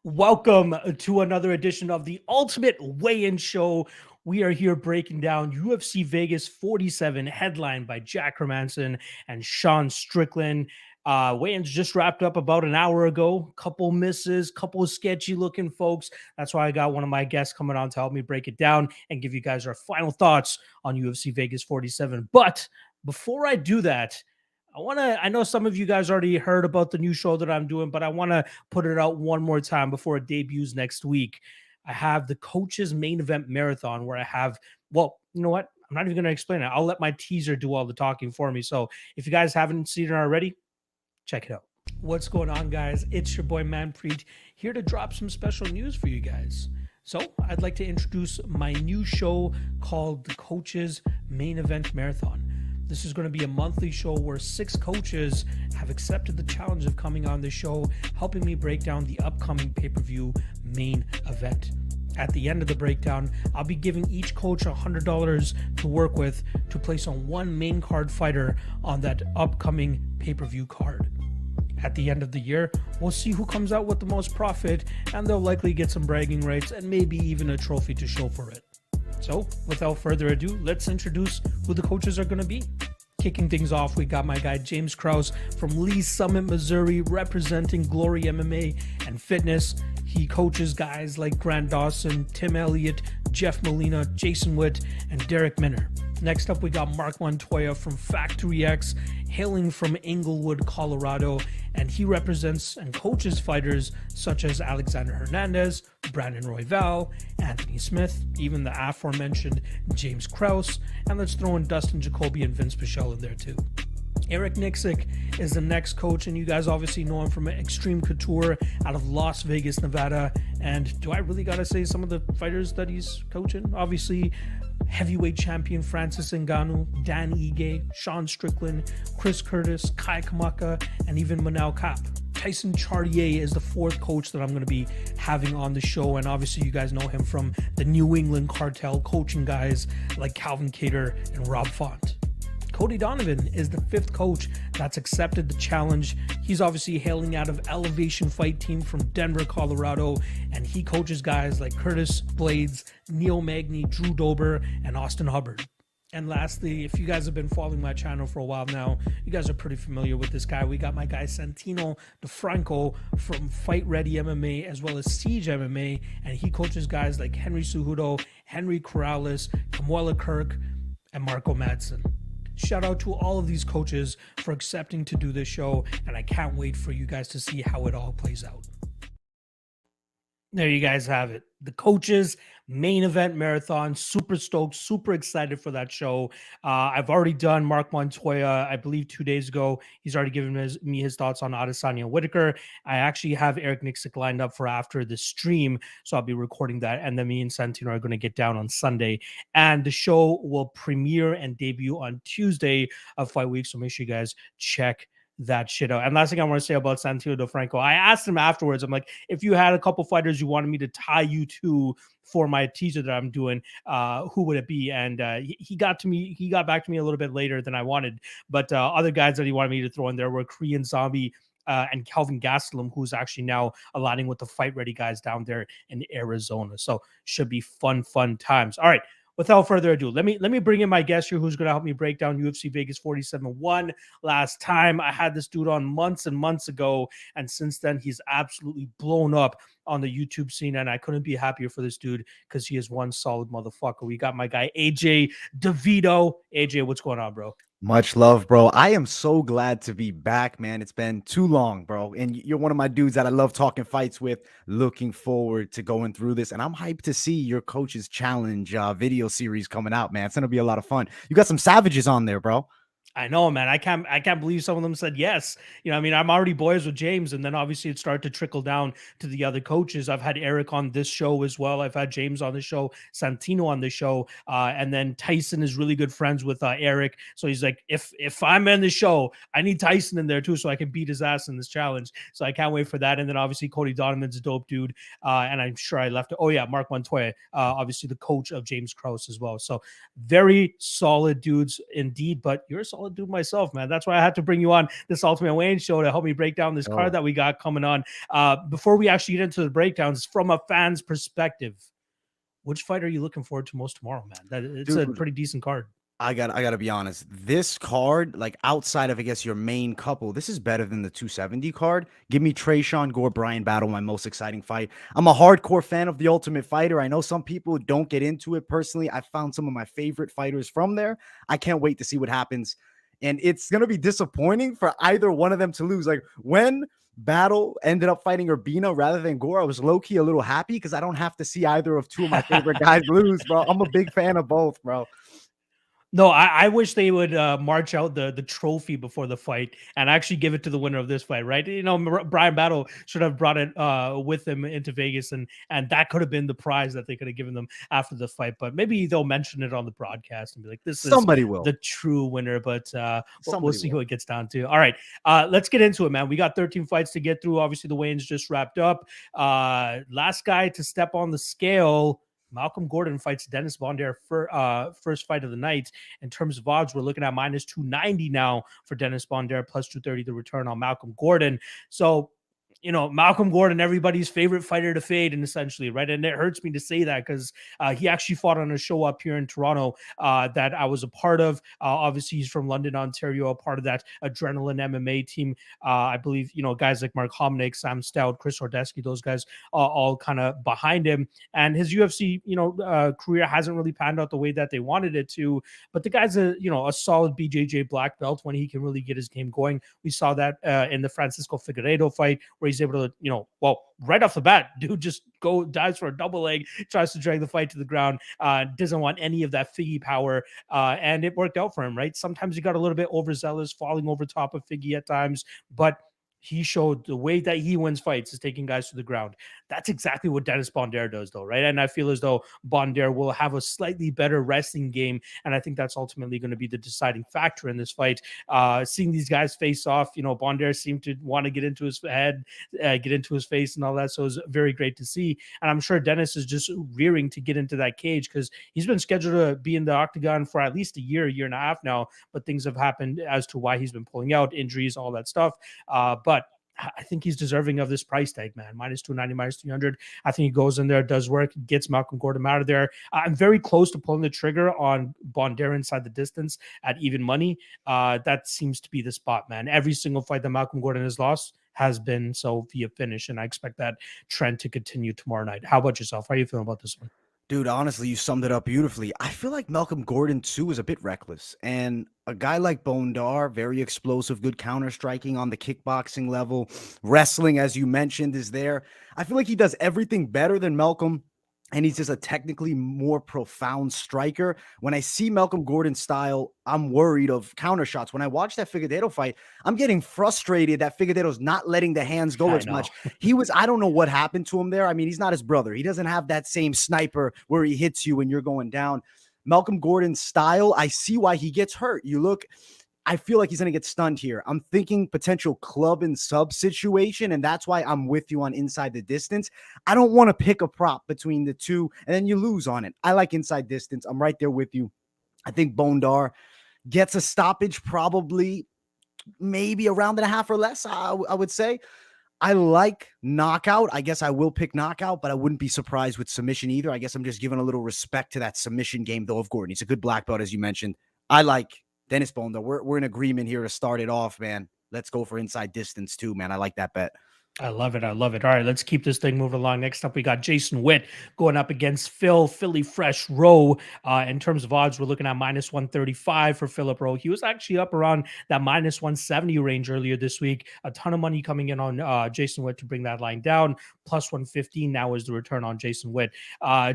Welcome to another edition of the Ultimate Weigh-In Show. We are here breaking down UFC Vegas 47, headlined by Jack Hermansson and Sean Strickland. Weigh-ins just wrapped up about an hour ago. Couple misses, couple of sketchy-looking folks. That's why I got one of my guests coming on to help me break it down and give you guys our final thoughts on UFC Vegas 47. But before I do that, I know some of you guys already heard about the new show that I'm doing, but I want to put it out one more time before it debuts next week. I have the Coaches Main Event Marathon where I have, well, you know what? I'm not even going to explain it. I'll let my teaser do all the talking for me. So if you guys haven't seen it already, check it out. What's going on, guys? It's your boy Manpreet here to drop some special news for you guys. So I'd like to introduce my new show called the Coaches Main Event Marathon. This is going to be a monthly show where 6 coaches have accepted the challenge of coming on the show, helping me break down the upcoming pay-per-view main event. At the end of the breakdown, I'll be giving each coach $100 to work with to place on one main card fighter on that upcoming pay-per-view card. At the end of the year, we'll see who comes out with the most profit, and they'll likely get some bragging rights and maybe even a trophy to show for it. So, without further ado, let's introduce who the coaches are going to be. Kicking things off, we got my guy James Krause from Lee Summit, Missouri, representing Glory MMA and Fitness. He coaches guys like Grant Dawson, Tim Elliott, Jeff Molina, Jason Witt, and Derek Minner. Next up, we got Mark Montoya from Factory X, hailing from Inglewood, Colorado, and he represents and coaches fighters such as Alexander Hernandez, Brandon Royval, Anthony Smith, even the aforementioned James Krause, and let's throw in Dustin Jacoby and Vince Pichel in there too. Eric Nixick is the next coach, and you guys obviously know him from Extreme Couture out of Las Vegas, Nevada. And do I really got to say some of the fighters that he's coaching? Obviously, heavyweight champion Francis Ngannou, Dan Ige, Sean Strickland, Chris Curtis, Kai Kamaka, and even Manel Kapp. Tyson Chartier is the 4th coach that I'm going to be having on the show, and obviously you guys know him from the New England Cartel, coaching guys like Calvin Cater and Rob Font. Cody Donovan is the 5th coach that's accepted the challenge. He's obviously hailing out of Elevation Fight Team from Denver, Colorado, and he coaches guys like Curtis Blades, Neil Magny, Drew Dober, and Austin Hubbard. And lastly, if you guys have been following my channel for a while now, you guys are pretty familiar with this guy. We got my guy Santino DeFranco from Fight Ready MMA as well as Siege MMA, and he coaches guys like Henry Cejudo, Henry Corrales, Kamuela Kirk, and Marco Madsen. Shout out to all of these coaches for accepting to do this show, and I can't wait for you guys to see how it all plays out. There you guys have it. The Coaches Main Event Marathon. Super stoked, super excited for that show. I've already done Mark Montoya, I believe 2 days ago. He's already given me his thoughts on Adesanya Whitaker. I actually have Eric Nixick lined up for after the stream, so I'll be recording that. And then me and Santino are going to get down on Sunday. And the show will premiere and debut on Tuesday of Fight Week, so make sure you guys check that shit out. And last thing I want to say about Santino DeFranco, I asked him afterwards, I'm like, if you had a couple fighters you wanted me to tie you to for my teaser that I'm doing, who would it be? And he got back to me a little bit later than I wanted, but other guys that he wanted me to throw in there were Korean Zombie and Kelvin Gastelum, who's actually now aligning with the Fight Ready guys down there in Arizona. So should be fun times. All right. Without further ado, let me bring in my guest here who's going to help me break down UFC Vegas 47. One last time. I had this dude on months and months ago, and since then he's absolutely blown up on the YouTube scene, and I couldn't be happier for this dude because he is one solid motherfucker. We got my guy AJ Devito. AJ, what's going on, bro? Much love, bro. I am so glad to be back, man. It's been too long, bro. And you're one of my dudes that I love talking fights with. Looking forward to going through this. And I'm hyped to see your Coach's Challenge video series coming out, man. It's going to be a lot of fun. You got some savages on there, bro. I know, man. I can't believe some of them said yes. You know, I mean, I'm already boys with James, and then obviously it started to trickle down to the other coaches. I've had Eric on this show as well. I've had James on the show, Santino on the show, and then Tyson is really good friends with Eric. So he's like, if I'm in the show, I need Tyson in there too, so I can beat his ass in this challenge. So I can't wait for that. And then obviously Cody Donovan's a dope dude, and I'm sure I left. Oh yeah, Mark Montoya, obviously the coach of James Krause as well. So very solid dudes indeed. But you're a solid dude myself, man. That's why I had to bring you on this Ultimate Weigh-In show to help me break down this card that we got coming on. Before we actually get into the breakdowns, from a fan's perspective, which fight are you looking forward to most tomorrow, man? It's a pretty decent card. I gotta be honest. This card, like outside of I guess your main couple, this is better than the 270 card. Give me Trizano, Gore, Bryan battle, my most exciting fight. I'm a hardcore fan of the Ultimate Fighter. I know some people don't get into it personally. I found some of my favorite fighters from there. I can't wait to see what happens. And it's gonna be disappointing for either one of them to lose. Like when Battle ended up fighting Urbina rather than Gore, I was low-key a little happy because I don't have to see either of two of my favorite guys lose, bro. I'm a big fan of both, bro. No, I wish they would march out the trophy before the fight and actually give it to the winner of this fight, right? You know, Bryan Battle should have brought it with him into Vegas, and that could have been the prize that they could have given them after the fight. But maybe they'll mention it on the broadcast and be like, "This is the true winner." But we'll see who it gets down to. All right, let's get into it, man. We got 13 fights to get through. Obviously, the weigh-ins just wrapped up. Last guy to step on the scale, Malcolm Gordon fights Dennis Bondar for first fight of the night. In terms of odds, we're looking at minus 290 now for Dennis Bondar, plus 230 the return on Malcolm Gordon. So, you know, Malcolm Gordon, everybody's favorite fighter to fade, and essentially, right? And it hurts me to say that because he actually fought on a show up here in Toronto that I was a part of. Obviously, he's from London, Ontario, a part of that Adrenaline MMA team. I believe, you know, guys like Mark Hominick, Sam Stout, Chris Ordesky, those guys all kind of behind him. And his UFC, you know, career hasn't really panned out the way that they wanted it to. But the guy's a solid BJJ black belt when he can really get his game going. We saw that in the Francisco Figueiredo fight, where he's able to, you know, well, right off the bat, dude just dives for a double leg, tries to drag the fight to the ground, doesn't want any of that Figgy power, and it worked out for him, right? Sometimes he got a little bit overzealous, falling over top of Figgy at times, but he showed the way that he wins fights is taking guys to the ground. That's exactly what Dennis Bondar does, though, right? And I feel as though Bondar will have a slightly better wrestling game, and I think that's ultimately going to be the deciding factor in this fight. Seeing these guys face off, you know, Bondar seemed to want to get into his head, get into his face and all that, so it was very great to see. And I'm sure Dennis is just rearing to get into that cage because he's been scheduled to be in the octagon for at least a year and a half now, but things have happened as to why he's been pulling out, injuries, all that stuff. But I think he's deserving of this price tag, man. Minus 290, minus 300. I think he goes in there, does work, gets Malcolm Gordon out of there. I'm very close to pulling the trigger on Bondar inside the distance at even money. That seems to be the spot, man. Every single fight that Malcolm Gordon has lost has been so via finish, and I expect that trend to continue tomorrow night. How about yourself? How are you feeling about this one? Dude, honestly, you summed it up beautifully. I feel like Malcolm Gordon, too, is a bit reckless. And a guy like Bondar, very explosive, good counter striking on the kickboxing level. Wrestling, as you mentioned, is there. I feel like he does everything better than Malcolm. And he's just a technically more profound striker. When I see Malcolm Gordon's style, I'm worried of counter shots. When I watch that Figueiredo fight, I'm getting frustrated that Figueiredo's not letting the hands go as much. I don't know what happened to him there. I mean, he's not his brother. He doesn't have that same sniper where he hits you when you're going down. Malcolm Gordon's style, I see why he gets hurt. I feel like he's going to get stunned here. I'm thinking potential club and sub situation, and that's why I'm with you on inside the distance. I don't want to pick a prop between the two, and then you lose on it. I like inside distance. I'm right there with you. I think Bondar gets a stoppage, probably maybe a round and a half or less, I would say. I like knockout. I guess I will pick knockout, but I wouldn't be surprised with submission either. I guess I'm just giving a little respect to that submission game, though, of Gordon. He's a good black belt, as you mentioned. I like Dennis Bondar. We're in agreement here to start it off, man. Let's go for inside distance too, man. I like that bet. I love it. I love it. All right, let's keep this thing moving along. Next up, we got Jason Witt going up against Philly Fresh Rowe. In terms of odds, we're looking at minus 135 for Philip Rowe. He was actually up around that minus 170 range earlier this week. A ton of money coming in on Jason Witt to bring that line down. Plus 115 now is the return on Jason Witt.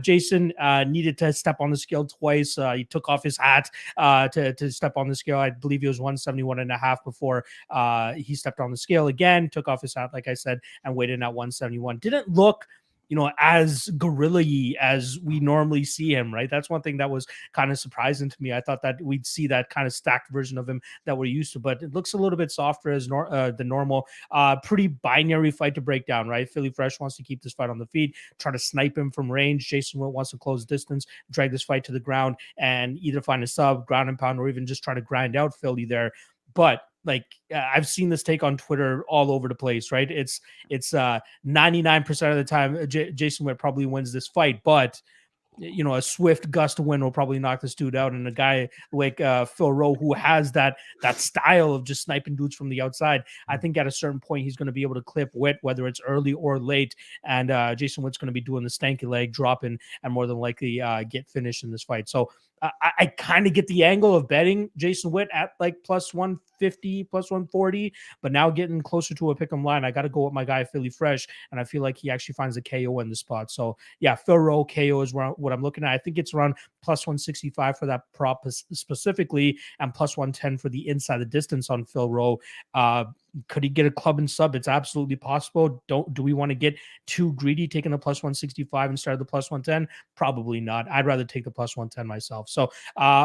Jason needed to step on the scale twice. He took off his hat to step on the scale. I believe he was 171.5 before he stepped on the scale again, took off his hat, like I said, and weighed in at 171. Didn't look as gorilla-y as we normally see him, right? That's one thing that was kind of surprising to me. I thought that we'd see that kind of stacked version of him that we're used to, but it looks a little bit softer as the normal. Pretty binary fight to break down, right? Philly Fresh wants to keep this fight on the feet, try to snipe him from range. Jason Witt wants to close distance, drag this fight to the ground, and either find a sub, ground and pound, or even just try to grind out Philly there. But I've seen this take on Twitter all over the place, right? It's 99% of the time Jason Witt probably wins this fight, but a swift gust of wind will probably knock this dude out. And a guy like Phil Rowe, who has that style of just sniping dudes from the outside, I think at a certain point he's going to be able to clip Witt, whether it's early or late. And Jason Witt's going to be doing the stanky leg dropping and more than likely get finished in this fight. So I kind of get the angle of betting Jason Witt at plus 150, plus 140, but now getting closer to a pick'em line, I got to go with my guy Philly Fresh, and I feel like he actually finds a KO in the spot. So yeah, Phil Rowe KO is what I'm looking at. I think it's around plus 165 for that prop specifically, and plus 110 for the inside the distance on Phil Rowe. Could he get a club and sub? It's absolutely possible. Do we want to get too greedy taking a plus 165 instead of the plus 110? Probably not. I'd rather take the plus 110 myself. So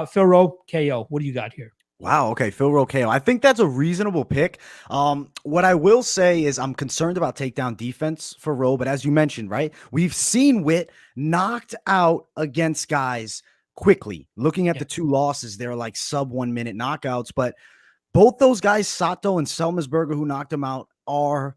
Phil Rowe, KO. What do you got here? Wow. Okay. Phil Rowe KO. I think that's a reasonable pick. What I will say is I'm concerned about takedown defense for Rowe, but as you mentioned, right, we've seen Witt knocked out against guys quickly. Looking at the two losses, they're like sub 1 minute knockouts, but both those guys, Sato and Selmesberger, who knocked him out, are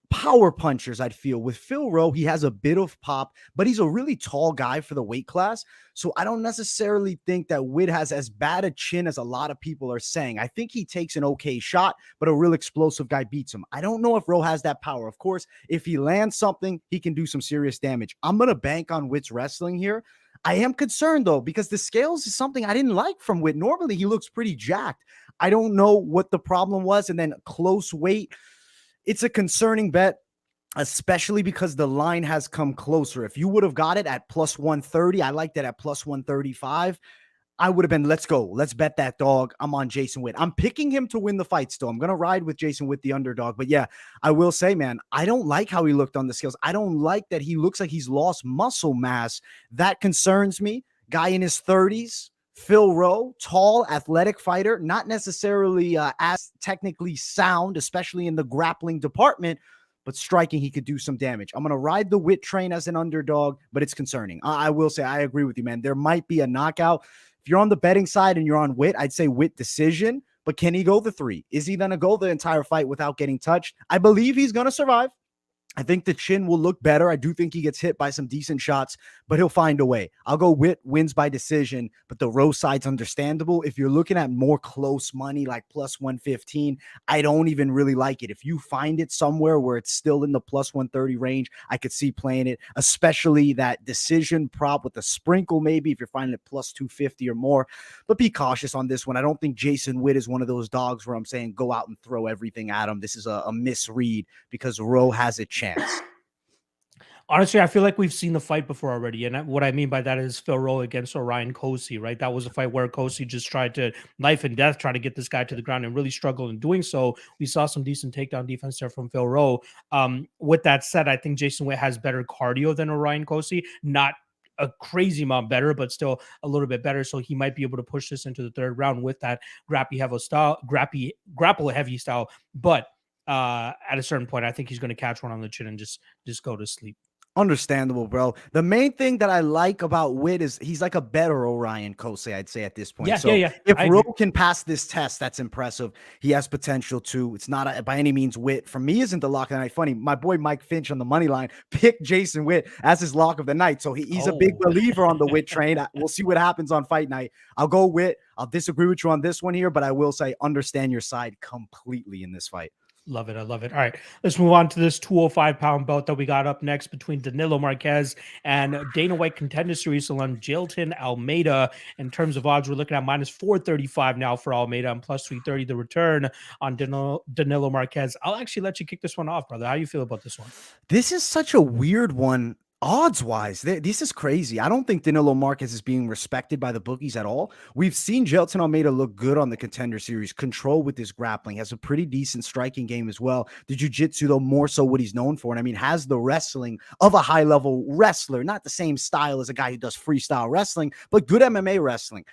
power punchers, I'd feel. With Phil Rowe, he has a bit of pop, but he's a really tall guy for the weight class. So I don't necessarily think that Witt has as bad a chin as a lot of people are saying. I think he takes an okay shot, but a real explosive guy beats him. I don't know if Rowe has that power. Of course, if he lands something, he can do some serious damage. I'm going to bank on Witt's wrestling here. I am concerned, though, because the scales is something I didn't like from Witt. Normally, he looks pretty jacked. I don't know what the problem was. And then close weight, it's a concerning bet, especially because the line has come closer. If you would have got it at plus 130, I liked it at plus 135. I would have been, let's go. Let's bet that dog. I'm on Jason Witt. I'm picking him to win the fight still. I'm going to ride with Jason Witt, the underdog. But yeah, I will say, man, I don't like how he looked on the scales. I don't like that he looks like he's lost muscle mass. That concerns me. Guy in his 30s. Phil Rowe, tall, athletic fighter, not necessarily as technically sound, especially in the grappling department, but striking, he could do some damage. I'm going to ride the Witt train as an underdog, but it's concerning. I will say, I agree with you, man. There might be a knockout. If you're on the betting side and you're on Witt, I'd say Witt decision, but can he go the 3? Is he going to go the entire fight without getting touched? I believe he's going to survive. I think the chin will look better. I do think he gets hit by some decent shots, but he'll find a way. I'll go Witt wins by decision, but the Rowe side's understandable. If you're looking at more close money, like plus 115, I don't even really like it. If you find it somewhere where it's still in the plus 130 range, I could see playing it, especially that decision prop with a sprinkle, maybe if you're finding it plus 250 or more. But be cautious on this one. I don't think Jason Witt is one of those dogs where I'm saying go out and throw everything at him. This is a misread because Rowe has a chance. Honestly, I feel like we've seen the fight before already. And what I mean by that is Phil Rowe against Orion Kosi, right? That was a fight where Kosi just tried to knife and death, try to get this guy to the ground and really struggled in doing so. We saw some decent takedown defense there from Phil Rowe. With that said, I think Jason Witt has better cardio than Orion Kosi. Not a crazy amount better, but still a little bit better. So he might be able to push this into the third round with that grapple heavy style. But at a certain point, I think he's going to catch one on the chin and just go to sleep. Understandable, bro. The main thing that I like about Witt is he's like a better Orion Kose, I'd say, at this point. Yeah. If Rowe can pass this test, that's impressive. He has potential too. It's not by any means Witt. For me, isn't the lock of the night. Funny, my boy Mike Finch on the money line picked Jason Witt as his lock of the night. So he's a big believer on the Witt train. We'll see what happens on fight night. I'll go Witt. I'll disagree with you on this one here, but I will say understand your side completely in this fight. Love it. I love it. All right, let's move on to this 205-pound belt that we got up next between Danilo Marques and Dana White Contender Series salon Jailton Almeida. In terms of odds, we're looking at minus 435 now for Almeida and plus 330 the return on Danilo Marques. I'll actually let you kick this one off, brother. How do you feel about this one? This is such a weird one. Odds wise, this is crazy. I don't think Danilo Marques is being respected by the bookies at all. We've seen Jailton Almeida look good on the Contender Series, control with his grappling, has a pretty decent striking game as well. The jiu-jitsu, though, more so what he's known for. And I mean, has the wrestling of a high-level wrestler, not the same style as a guy who does freestyle wrestling, but good MMA wrestling.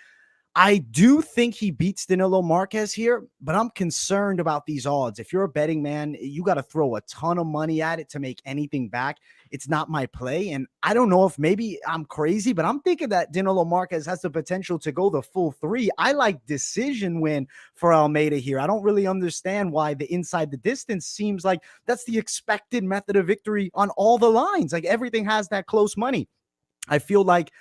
I do think he beats Danilo Marques here, but I'm concerned about these odds. If you're a betting man, you got to throw a ton of money at it to make anything back. It's not my play. And I don't know if maybe I'm crazy, but I'm thinking that Danilo Marques has the potential to go the full 3. I like decision win for Almeida here. I don't really understand why the inside the distance seems like that's the expected method of victory on all the lines. Like everything has that close money. I feel like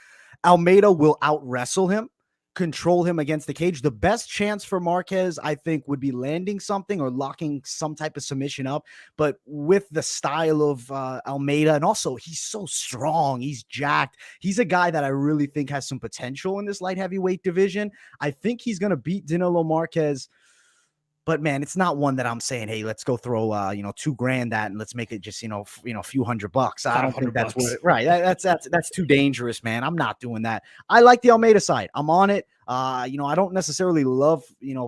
Almeida will out wrestle him, control him against the cage. The best chance for Marques, I think, would be landing something or locking some type of submission up. But with the style of Almeida, and also he's so strong, he's jacked. He's a guy that I really think has some potential in this light heavyweight division. I think he's going to beat Danilo Marques. But man, it's not one that I'm saying, hey, let's go throw $2,000 at and let's make it just a few $100. I don't think that's what right. That's too dangerous, man. I'm not doing that. I like the Almeida side. I'm on it. I don't necessarily love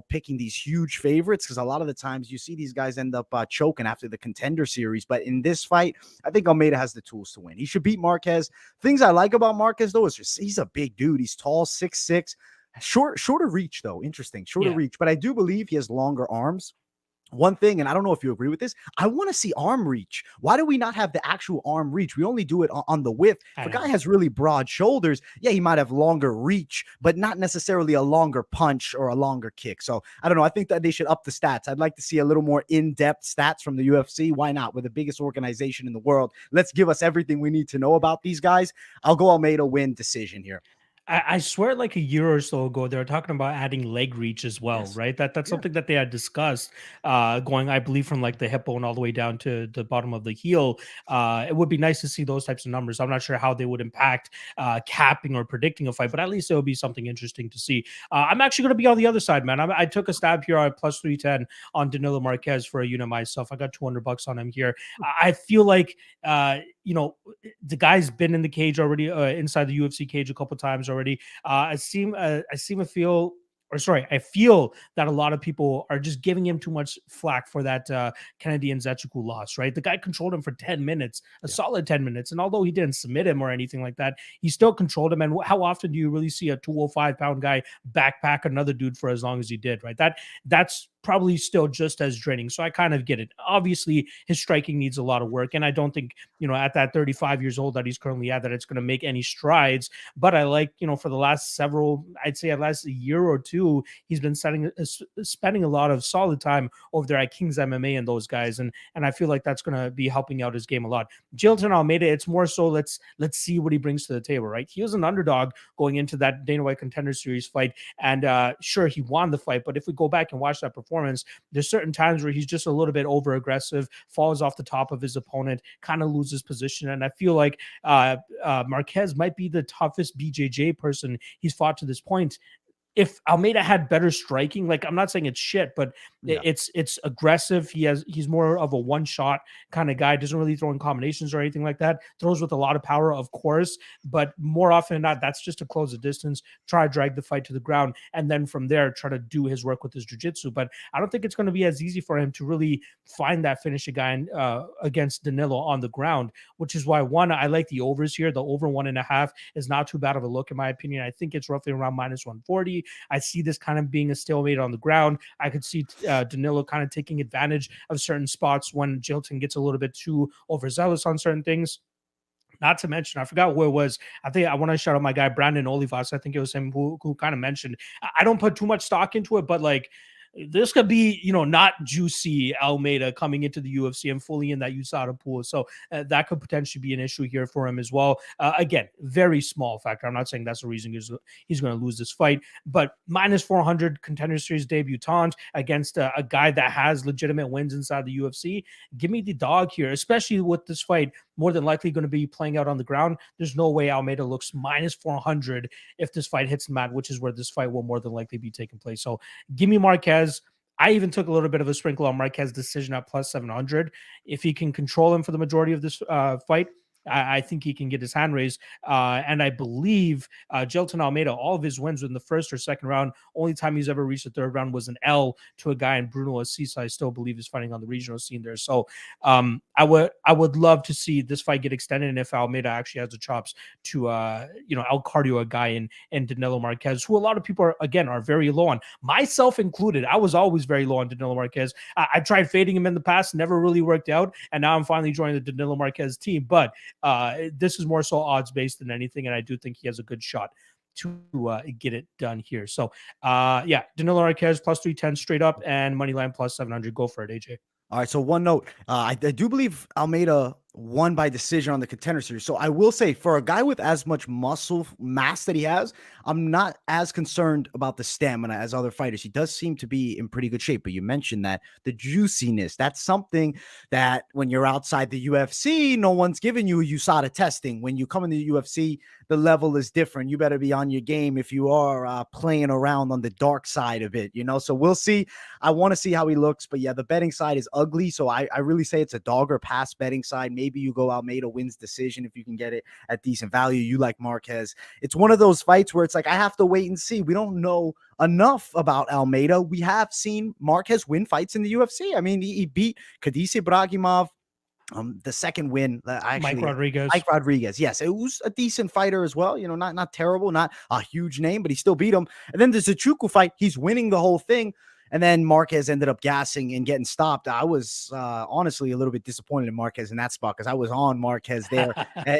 picking these huge favorites because a lot of the times you see these guys end up choking after the Contender Series. But in this fight, I think Almeida has the tools to win. He should beat Marques. Things I like about Marques though is just he's a big dude. He's tall, 6'6". Shorter reach, though. Interesting. Shorter reach. But I do believe he has longer arms. One thing, and I don't know if you agree with this, I want to see arm reach. Why do we not have the actual arm reach? We only do it on the width. If a guy has really broad shoulders, yeah, he might have longer reach, but not necessarily a longer punch or a longer kick. So I don't know. I think that they should up the stats. I'd like to see a little more in-depth stats from the UFC. Why not? We're the biggest organization in the world. Let's give us everything we need to know about these guys. I'll go Almeida win decision here. I swear, like a year or so ago, they were talking about adding leg reach as well, right? That's something that they had discussed, going, I believe, from like the hip bone all the way down to the bottom of the heel. It would be nice to see those types of numbers. I'm not sure how they would impact capping or predicting a fight, but at least it would be something interesting to see. I'm actually going to be on the other side, man. I took a stab here at plus 310 on Danilo Marques for a unit myself. I got $200 on him here. I feel like the guy's been in the cage already, inside the UFC cage a couple times already. I feel that a lot of people are just giving him too much flack for that Kennedy Njokuani loss, right? The guy controlled him for 10 minutes, a solid 10 minutes. And although he didn't submit him or anything like that, he still controlled him. And how often do you really see a 205-pound guy backpack another dude for as long as he did, right? That's probably still just as draining. So I kind of get it. Obviously, his striking needs a lot of work. And I don't think, at that 35 years old that he's currently at, that it's going to make any strides. But I like, for the last a year or two, he's been spending a lot of solid time over there at King's MMA and those guys. And I feel like that's going to be helping out his game a lot. Jailton Almeida, it's more so let's see what he brings to the table, right? He was an underdog going into that Dana White Contender Series fight. And sure, he won the fight. But if we go back and watch that performance, there's certain times where he's just a little bit over aggressive, falls off the top of his opponent, kind of loses position. And I feel like Marques might be the toughest BJJ person he's fought to this point. If Almeida had better striking, like I'm not saying it's shit, but it's aggressive. He's more of a one shot kind of guy. Doesn't really throw in combinations or anything like that. Throws with a lot of power, of course, but more often than not, that's just to close the distance, try to drag the fight to the ground, and then from there try to do his work with his jiu-jitsu. But I don't think it's going to be as easy for him to really find that finish again against Danilo on the ground, which is why I like the overs here. The over 1.5 is not too bad of a look in my opinion. I think it's roughly around minus 140. I see this kind of being a stalemate on the ground. I could see Danilo kind of taking advantage of certain spots when Jailton gets a little bit too overzealous on certain things. Not to mention, I forgot who it was. I think I want to shout out my guy, Brandon Olivas. I think it was him who kind of mentioned, I don't put too much stock into it, but like, this could be, not juicy Almeida coming into the UFC and fully in that USADA pool. So that could potentially be an issue here for him as well. Again, very small factor. I'm not saying that's the reason he's going to lose this fight, but minus 400 Contender Series debutant against a guy that has legitimate wins inside the UFC. Give me the dog here, especially with this fight more than likely going to be playing out on the ground. There's no way Almeida looks minus 400 if this fight hits the mat, which is where this fight will more than likely be taking place. So give me Marques. I even took a little bit of a sprinkle on Marques' decision at plus 700. If he can control him for the majority of this fight, I think he can get his hand raised. And I believe Jailton Almeida, all of his wins in the first or second round, only time he's ever reached the third round was an L to a guy in Bruno Assis. I still believe is fighting on the regional scene there. So I would love to see this fight get extended, and if Almeida actually has the chops to out cardio a guy in Danilo Marques, who a lot of people are very low on, myself included. I was always very low on Danilo Marques. I tried fading him in the past, never really worked out, and now I'm finally joining the Danilo Marques team. But this is more so odds based than anything, and I do think he has a good shot to get it done here. So Danilo Marques plus 310 straight up, and moneyline plus 700. Go for it, AJ. All right, so one note, I do believe Almeida won by decision on the Contender Series. So I will say, for a guy with as much muscle mass that he has, I'm not as concerned about the stamina as other fighters. He does seem to be in pretty good shape, but you mentioned that the juiciness, that's something that when you're outside the UFC, no one's giving you USADA testing. When you come in the UFC, the level is different. You better be on your game if you are playing around on the dark side of it, So we'll see. I want to see how he looks, but yeah, the betting side is ugly. So I really say it's a dog or pass betting side. Maybe you go Almeida wins decision if you can get it at decent value. You like Marques. It's one of those fights where it's like, I have to wait and see. We don't know enough about Almeida. We have seen Marques win fights in the UFC. I mean, he beat Khadisi Ibragimov. The second win, Mike Rodriguez. Yes, it was a decent fighter as well. Not terrible, not a huge name, but he still beat him. And then the Njokuani fight, he's winning the whole thing. And then Marques ended up gassing and getting stopped. I was honestly a little bit disappointed in Marques in that spot because I was on Marques there.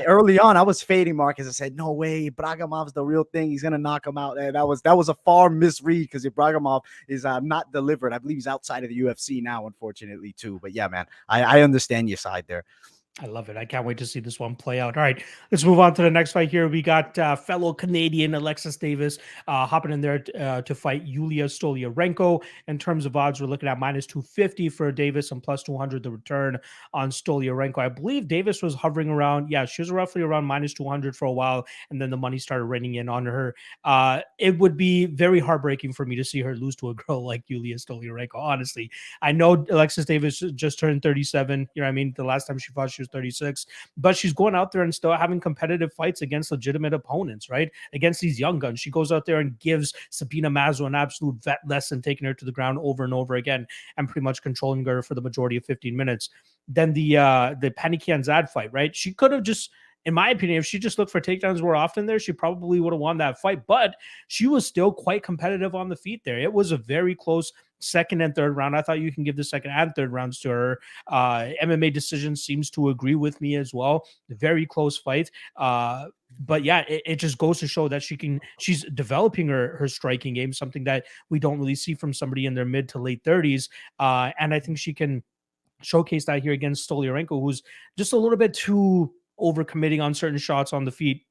Early on, I was fading Marques. I said, no way, Ibragimov's the real thing. He's going to knock him out. And that was a far misread because Ibragimov is not delivered. I believe he's outside of the UFC now, unfortunately, too. But yeah, man, I understand your side there. I love it. I can't wait to see this one play out. All right, let's move on to the next fight here. We got fellow Canadian Alexis Davis hopping in there to fight Yulia Stoliarenko. In terms of odds, we're looking at minus 250 for Davis and plus 200 the return on Stoliarenko. I believe Davis was hovering around, she was roughly around minus 200 for a while, and then the money started raining in on her. It would be very heartbreaking for me to see her lose to a girl like Yulia Stoliarenko, honestly. I know Alexis Davis just turned 37. The last time she fought, she was 36, but she's going out there and still having competitive fights against legitimate opponents, right? Against these young guns. She goes out there and gives Sabina Mazo an absolute vet lesson, taking her to the ground over and over again and pretty much controlling her for the majority of 15 minutes. Then the Panikian-Zad fight, right? She could have just, in my opinion, if she just looked for takedowns more often there, she probably would have won that fight, but she was still quite competitive on the feet there. It was a very close second and third round. I thought you can give the second and third rounds to her. MMA Decision seems to agree with me as well. Very close fight. But yeah, it just goes to show that she's developing her striking game, something that we don't really see from somebody in their mid to late 30s. And I think she can showcase that here against Stoliarenko, who's just a little bit too overcommitting on certain shots on the feet.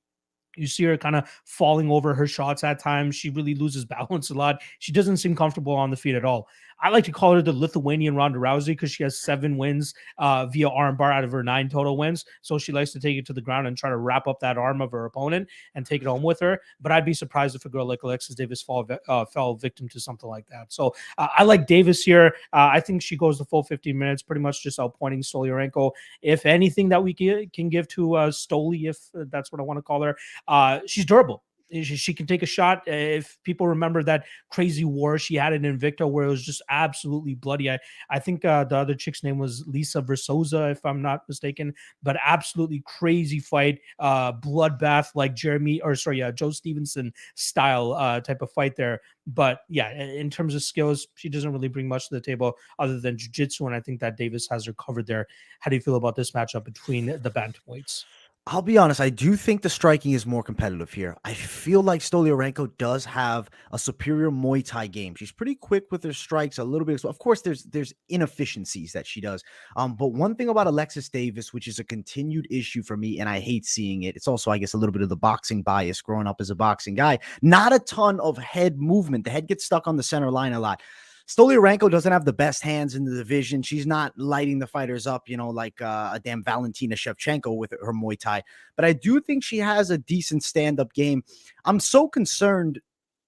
You see her kind of falling over her shots at times. She really loses balance a lot. She doesn't seem comfortable on the feet at all. I like to call her the Lithuanian Ronda Rousey because she has 7 wins via armbar out of her 9 total wins. So she likes to take it to the ground and try to wrap up that arm of her opponent and take it home with her. But I'd be surprised if a girl like Alexis Davis fell victim to something like that. So I like Davis here. I think she goes the full 15 minutes, pretty much just outpointing Stoliarenko. If anything that we can give to Stoli, if that's what I want to call her, she's durable. She can take a shot. If people remember that crazy war she had in Invicta where it was just absolutely bloody. I think the other chick's name was Lisa Versosa, if I'm not mistaken, but absolutely crazy fight, bloodbath like Joe Stevenson style type of fight there. But yeah, in terms of skills, she doesn't really bring much to the table other than jiu-jitsu, and I think that Davis has her covered there. How do you feel about this matchup between the bantamweights? I'll be honest, I do think the striking is more competitive here. I feel like Stoliarenko does have a superior Muay Thai game. She's pretty quick with her strikes, a little bit. So of course, there's inefficiencies that she does. But one thing about Alexis Davis, which is a continued issue for me, and I hate seeing it, it's also, I guess, a little bit of the boxing bias growing up as a boxing guy. Not a ton of head movement. The head gets stuck on the center line a lot. Stoliarenko doesn't have the best hands in the division. She's not lighting the fighters up, like a damn Valentina Shevchenko with her Muay Thai. But I do think she has a decent stand-up game. I'm so concerned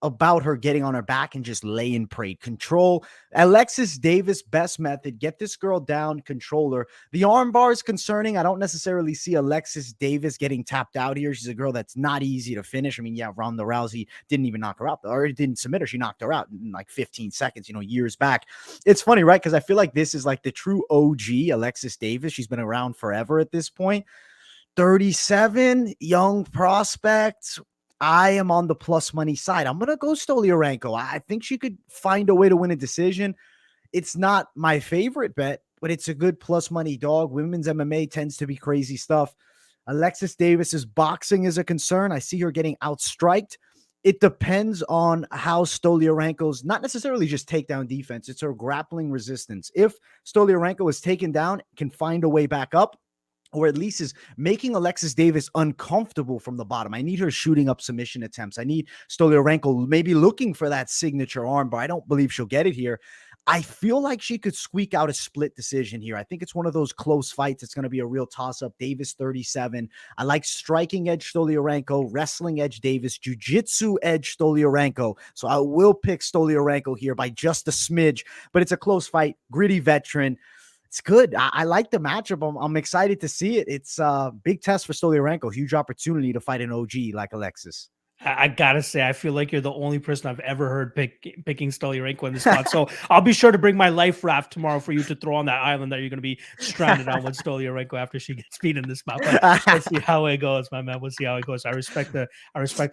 about her getting on her back and just laying prey. Control. Alexis Davis, best method. Get this girl down, control her. The arm bar is concerning. I don't necessarily see Alexis Davis getting tapped out here. She's a girl that's not easy to finish. I mean, yeah, Ronda Rousey didn't even knock her out, or didn't submit her. She knocked her out in like 15 seconds, years back. It's funny, right? Because I feel like this is like the true OG Alexis Davis. She's been around forever at this point. 37, young prospect. I am on the plus money side. I'm going to go Stoliarenko. I think she could find a way to win a decision. It's not my favorite bet, but it's a good plus money dog. Women's MMA tends to be crazy stuff. Alexis Davis's boxing is a concern. I see her getting outstriked. It depends on how Stoliarenko's, not necessarily just takedown defense, it's her grappling resistance. If Stoliarenko is taken down, can find a way back up, or at least is making Alexis Davis uncomfortable from the bottom. I need her shooting up submission attempts. I need Stoliarenko maybe looking for that signature arm, but I don't believe she'll get it here. I feel like she could squeak out a split decision here. I think it's one of those close fights. It's going to be a real toss-up. Davis 37. I like striking edge Stoliarenko, wrestling edge Davis, jiu-jitsu edge Stoliarenko. So I will pick Stoliarenko here by just a smidge, but it's a close fight. Gritty veteran. It's good. I like the matchup. I'm excited to see it. It's a big test for Stoliarenko. Huge opportunity to fight an OG like Alexis. I gotta say, I feel like you're the only person I've ever heard picking Stoliarenko in this spot. So I'll be sure to bring my life raft tomorrow for you to throw on that island that you're going to be stranded on with Stoliarenko after she gets beat in this spot. But let's see how it goes, my man. We'll see how it goes. I respect the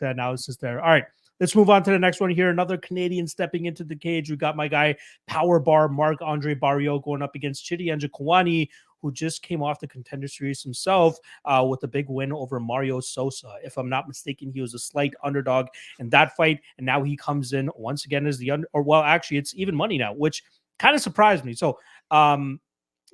analysis there. All right. Let's move on to the next one here. Another Canadian stepping into the cage. We got my guy, Power Bar Marc-Andre Barriault, going up against Chidi Njokuani, who just came off the Contender Series himself with a big win over Mario Sosa. If I'm not mistaken, he was a slight underdog in that fight, and now he comes in once again as actually, it's even money now, which kind of surprised me. So,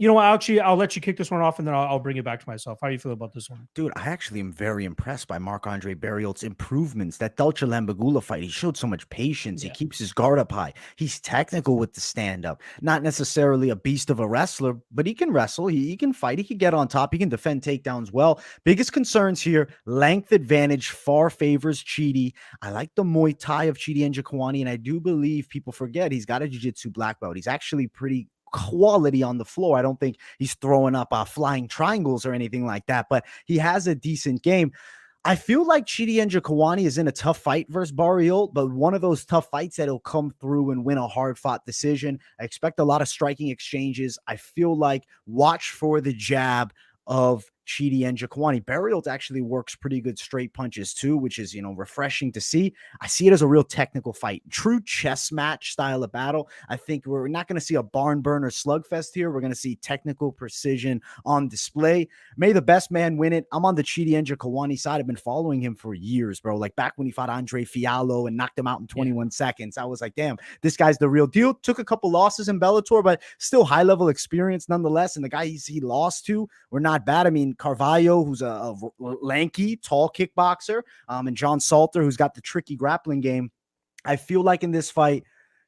I'll let you kick this one off, and then I'll bring it back to myself. How do you feel about this one? Dude, I actually am very impressed by Marc-Andre Barriault's improvements. That Dolce Lambagula fight, he showed so much patience. Yeah. He keeps his guard up high. He's technical with the stand-up. Not necessarily a beast of a wrestler, but he can wrestle. He can fight. He can get on top. He can defend takedowns well. Biggest concerns here, length advantage far favors Chidi. I like the Muay Thai of Chidi Njokuani, and I do believe people forget he's got a jiu-jitsu black belt. He's actually pretty quality on the floor. I don't think he's throwing up flying triangles or anything like that, but he has a decent game. I feel like Chidi Njokuani is in a tough fight versus Barriault, but one of those tough fights that he'll come through and win a hard-fought decision. I expect a lot of striking exchanges. I feel like watch for the jab of Chidi Njokuani. Barriault actually works pretty good straight punches too, which is, refreshing to see. I see it as a real technical fight, true chess match style of battle. I think we're not going to see a barn burner slugfest here. We're going to see technical precision on display. May the best man win it. I'm on the Chidi Njokuani side. I've been following him for years, bro. Like back when he fought Andre Fiallo and knocked him out in 21 seconds. I was like, damn, this guy's the real deal. Took a couple losses in Bellator, but still high level experience nonetheless. And the guys he lost to were not bad. I mean, Carvalho, who's a lanky, tall kickboxer, and John Salter, who's got the tricky grappling game. I feel like in this fight,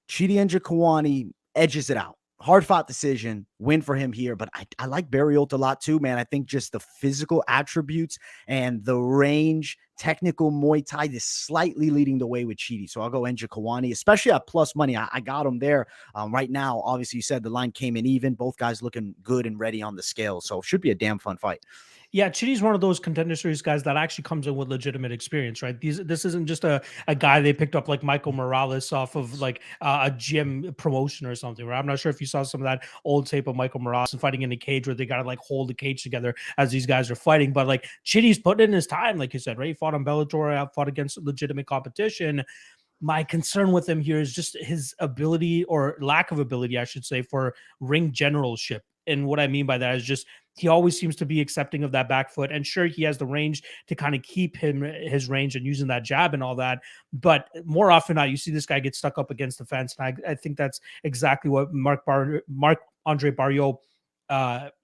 Chidi Njokuani edges it out. Hard-fought decision, win for him here, but I like Barriault a lot too, man. I think just the physical attributes and the range, technical Muay Thai is slightly leading the way with Chidi. So I'll go Njokuani, especially at plus money. I got him there right now. Obviously, you said the line came in even. Both guys looking good and ready on the scale. So it should be a damn fun fight. Yeah, Chidi's one of those Contender Series guys that actually comes in with legitimate experience, right? This isn't just a guy they picked up like Michael Morales off of like a gym promotion or something, right? I'm not sure if you saw some of that old tape of Michael Morales fighting in a cage where they got to like hold the cage together as these guys are fighting. But like Chidi's putting in his time, like you said, right? He fought on Bellator, fought against legitimate competition. My concern with him here is just his ability, or lack of ability, I should say, for ring generalship. And what I mean by that is just he always seems to be accepting of that back foot. And sure, he has the range to kind of keep his range and using that jab and all that. But more often than not, you see this guy get stuck up against the fence. And I think that's exactly what Marc-Andre Barriault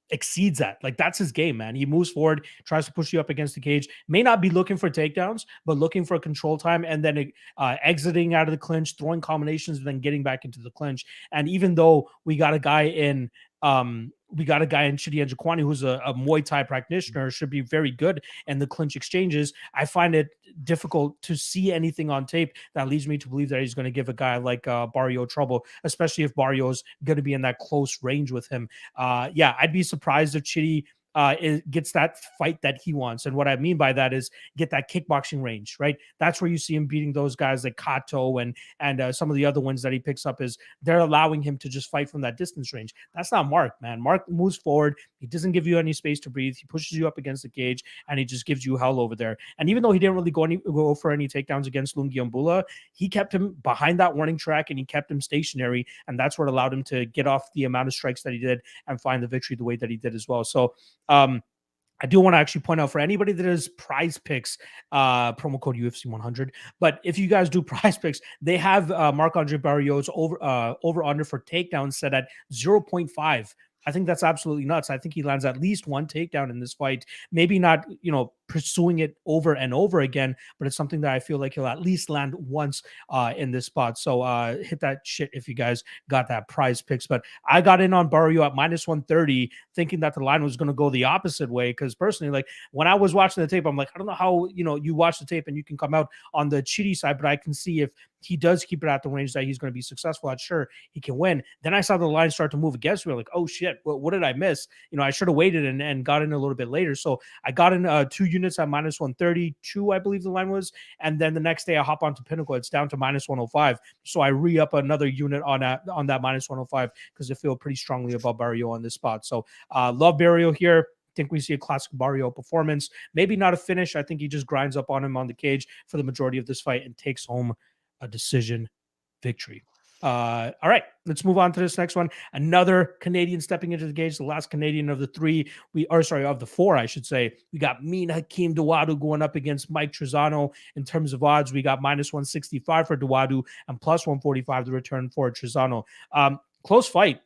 exceeds at. Like, that's his game, man. He moves forward, tries to push you up against the cage, may not be looking for takedowns, but looking for control time, and then exiting out of the clinch, throwing combinations, and then getting back into the clinch. And even though we got a guy in we got a guy in Chidi Njokuani who's a Muay Thai practitioner, should be very good in the clinch exchanges. I find it difficult to see anything on tape that leads me to believe that he's going to give a guy like Barriault trouble, especially if Barriault's going to be in that close range with him. Yeah, I'd be surprised if Chidi gets that fight that he wants. And what I mean by that is get that kickboxing range, right? That's where you see him beating those guys like Kato and some of the other ones that he picks up is they're allowing him to just fight from that distance range. That's not Mark, man. Mark moves forward. He doesn't give you any space to breathe. He pushes you up against the cage and he just gives you hell over there. And even though he didn't really go for any takedowns against Lungi Mbula, he kept him behind that warning track and he kept him stationary. And that's what allowed him to get off the amount of strikes that he did and find the victory the way that he did as well. So, I do want to actually point out for anybody that is Prize Picks, promo code UFC 100. But if you guys do Prize Picks, they have Marc-Andre Barriault's over under for takedowns set at 0.5. I think that's absolutely nuts. I think he lands at least one takedown in this fight. Maybe not, pursuing it over and over again, but it's something that I feel like he'll at least land once in this spot. So hit that shit if you guys got that Prize Picks. But I got in on Barriault at minus 130, thinking that the line was going to go the opposite way. Because personally, like when I was watching the tape, I'm like, I don't know how, you watch the tape and you can come out on the Chidi side, but I can see if he does keep it at the range that he's going to be successful at, sure, he can win. Then I saw the line start to move against me. Like, oh shit, what did I miss? I should have waited and got in a little bit later. So I got in 2 units at minus 132, I believe the line was. And then the next day I hop onto Pinnacle. It's down to minus 105. So I re-up another unit on that minus 105 because I feel pretty strongly about Barriault on this spot. So love Barriault here. Think we see a classic Barriault performance. Maybe not a finish. I think he just grinds up on him on the cage for the majority of this fight and takes home a decision victory. All right, let's move on to this next one. Another Canadian stepping into the cage, the last Canadian of the four, I should say. We got Hakeem Dawodu going up against Mike Trizano. In terms of odds, we got minus 165 for Dawodu and plus 145 the return for Trizano. Close fight.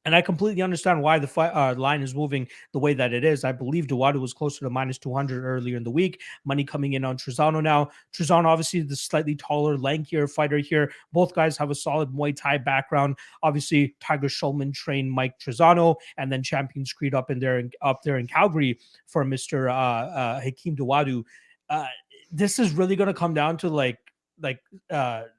And I completely understand why the line is moving the way that it is. I believe Dawodu was closer to minus 200 earlier in the week. Money coming in on Trizano now. Trizano, obviously, the slightly taller, lankier fighter here. Both guys have a solid Muay Thai background. Obviously, Tiger Schulman trained Mike Trizano, and then Champions Creed up there in Calgary for Mr. Hakeem Dawodu. This is really going to come down to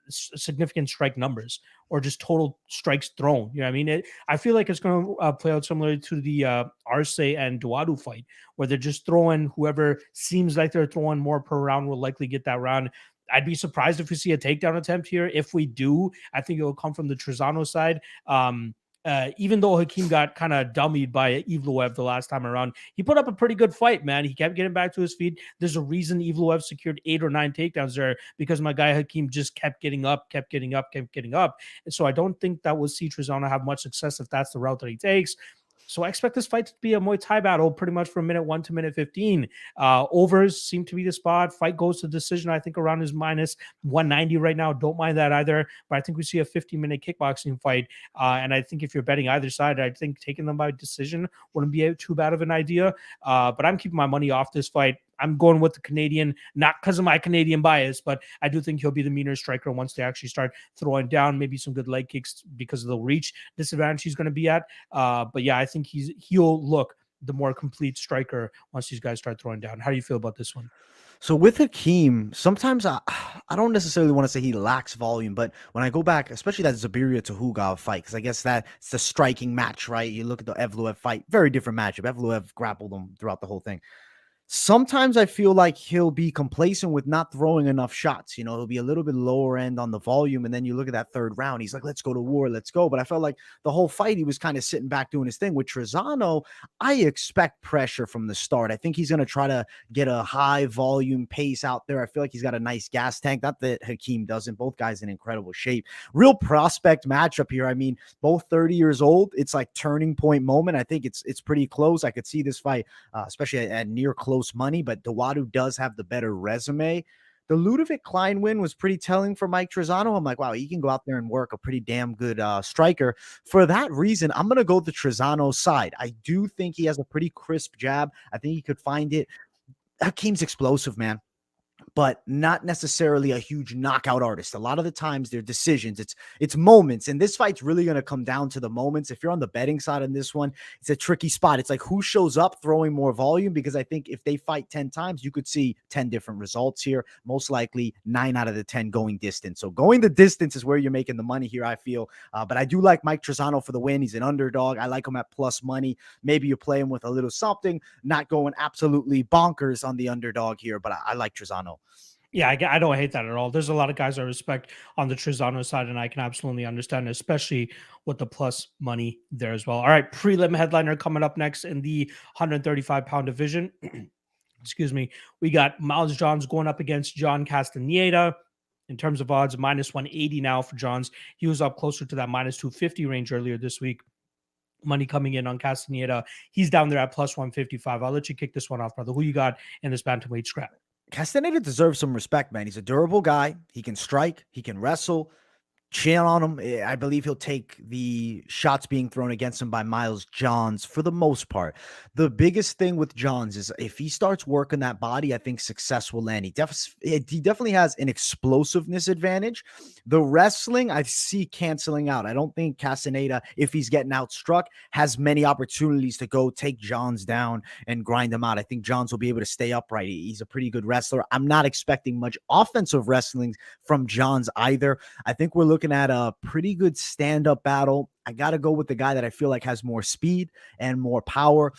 significant strike numbers or just total strikes thrown. You know what I mean? I feel like it's going to play out similar to the Arce and Dawodu fight, where they're just throwing whoever seems like they're throwing more per round will likely get that round. I'd be surprised if we see a takedown attempt here. If we do, I think it will come from the Trizano side. Even though Hakeem got kind of dummied by Evloev the last time around, he put up a pretty good fight, man. He kept getting back to his feet. There's a reason Evloev secured 8 or 9 takedowns there because my guy Hakeem just kept getting up. And so I don't think that we'll see Trizano have much success if that's the route that he takes. So I expect this fight to be a Muay Thai battle pretty much from minute 1 to minute 15. Overs seem to be the spot. Fight goes to decision, I think, around his minus 190 right now. Don't mind that either. But I think we see a 50-minute kickboxing fight. And I think if you're betting either side, I think taking them by decision wouldn't be too bad of an idea. But I'm keeping my money off this fight. I'm going with the Canadian, not because of my Canadian bias, but I do think he'll be the meaner striker once they actually start throwing down, maybe some good leg kicks because of the reach disadvantage he's going to be at. But yeah, I think he'll look the more complete striker once these guys start throwing down. How do you feel about this one? So with Hakeem, sometimes I don't necessarily want to say he lacks volume, but when I go back, especially that Zabiria to Hugov fight, because I guess that's the striking match, right? You look at the Evloev fight, very different matchup. Evloev grappled him throughout the whole thing. Sometimes I feel like he'll be complacent with not throwing enough shots. He'll be a little bit lower end on the volume. And then you look at that third round, he's like, let's go to war, let's go. But I felt like the whole fight, he was kind of sitting back doing his thing. With Trizano, I expect pressure from the start. I think he's going to try to get a high volume pace out there. I feel like he's got a nice gas tank. Not that Hakeem doesn't. Both guys in incredible shape. Real prospect matchup here. I mean, both 30 years old. It's like turning point moment. I think it's pretty close. I could see this fight, especially at near close money, but Dawodu does have the better resume. The Ludovic Klein win was pretty telling for Mike Trizano. I'm like, wow, he can go out there and work, a pretty damn good striker. For that reason, I'm going to go the Trizano side. I do think he has a pretty crisp jab. I think he could find it. Hakeem's explosive, man. but not necessarily a huge knockout artist. A lot of the times they're decisions. It's moments. And this fight's really going to come down to the moments. If you're on the betting side on this one, it's a tricky spot. It's like who shows up throwing more volume, because I think if they fight 10 times, you could see 10 different results here. Most likely 9 out of the 10 going distance. So going the distance is where you're making the money here, I feel. But I do like Mike Trizano for the win. He's an underdog. I like him at plus money. Maybe you play him with a little something, not going absolutely bonkers on the underdog here, but I like Trizano. Yeah, I don't hate that at all. There's a lot of guys I respect on the Trizano side, and I can absolutely understand, especially with the plus money there as well. All right, prelim headliner coming up next in the 135-pound division. Excuse me. We got Miles Johns going up against John Castaneda. In terms of odds, minus 180 now for Johns. He was up closer to that minus 250 range earlier this week. Money coming in on Castaneda. He's down there at plus 155. I'll let you kick this one off, brother. Who you got in this bantamweight scrap? Castaneda deserves some respect, man. He's a durable guy. He can strike. He can wrestle. Chin on him. I believe he'll take the shots being thrown against him by Miles Johns for the most part. The biggest thing with Johns is if he starts working that body, I think success will land. He definitely has an explosiveness advantage. The wrestling, I see canceling out. I don't think Castaneda, if he's getting outstruck, has many opportunities to go take Johns down and grind him out. I think Johns will be able to stay upright. He's a pretty good wrestler. I'm not expecting much offensive wrestling from Johns either. I think we're looking at a pretty good stand-up battle. I got to go with the guy that I feel like has more speed and more power.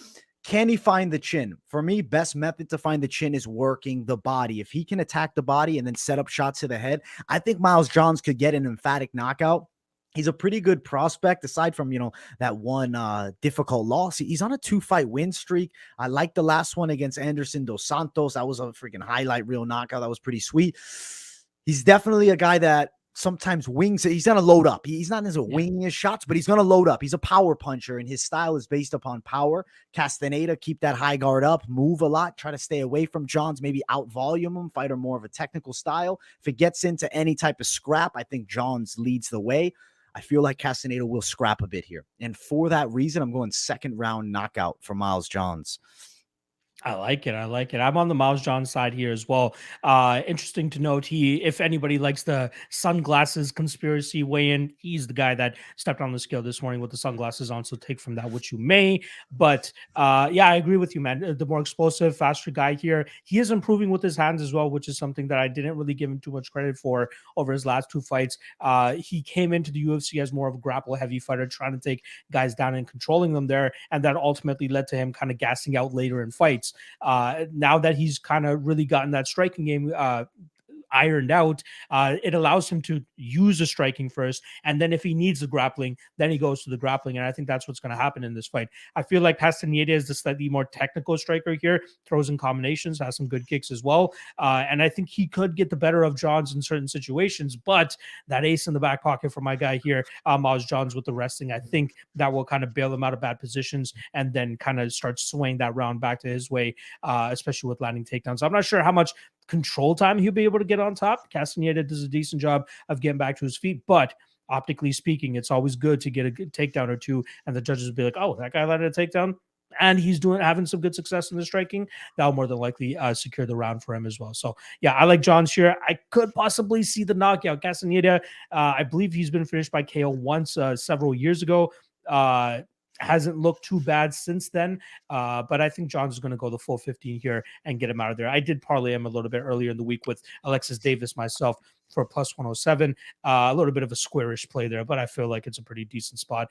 Can he find the chin? For me, best method to find the chin is working the body. If he can attack the body and then set up shots to the head, I think Miles Johns could get an emphatic knockout. He's a pretty good prospect, aside from, that one difficult loss. He's on a 2-fight win streak. I like the last one against Anderson Dos Santos. That was a freaking highlight reel knockout. That was pretty sweet. He's definitely a guy that sometimes wings it. He's going to load up. He's not necessarily winging his shots, but he's going to load up. He's a power puncher, and his style is based upon power. Castaneda, keep that high guard up, move a lot, try to stay away from Johns, maybe out volume him, fight more of a technical style. If it gets into any type of scrap, I think Johns leads the way. I feel like Castaneda will scrap a bit here. And for that reason, I'm going second round knockout for Miles Johns. I like it. I'm on the Miles Johns side here as well. Interesting to note, if anybody likes the sunglasses conspiracy weigh-in, he's the guy that stepped on the scale this morning with the sunglasses on. So take from that what you may. But yeah, I agree with you, man. The more explosive, faster guy here. He is improving with his hands as well, which is something that I didn't really give him too much credit for over his last 2 fights. He came into the UFC as more of a grapple-heavy fighter, trying to take guys down and controlling them there, and that ultimately led to him kind of gassing out later in fights. Now that he's kind of really gotten that striking game ironed out, it allows him to use the striking first, and then if he needs the grappling, then he goes to the grappling, and I think that's what's going to happen in this fight. I feel like Castaneda is the slightly more technical striker here, throws in combinations, has some good kicks as well, and I think he could get the better of Johns in certain situations, but that ace in the back pocket for my guy here, Miles Johns, with the wrestling, I think that will kind of bail him out of bad positions and then kind of start swaying that round back to his way, especially with landing takedowns. I'm not sure how much control time he'll be able to get on top. Castaneda does a decent job of getting back to his feet, but optically speaking, it's always good to get a good takedown or two, and the judges will be like, oh, that guy landed a takedown, and he's having some good success in the striking. That'll more than likely secure the round for him as well. So yeah, I like Johns here. I could possibly see the knockout. Castaneda, I believe he's been finished by KO once several years ago. Hasn't looked too bad since then, but I think Johns is going to go the full 15 here and get him out of there. I did parlay him a little bit earlier in the week with Alexis Davis myself for plus 107. A little bit of a squarish play there, but I feel like it's a pretty decent spot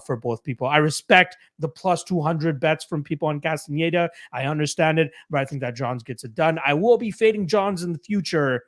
for both people. I respect the plus 200 bets from people on Castaneda. I understand it, but I think that Johns gets it done. I will be fading Johns in the future.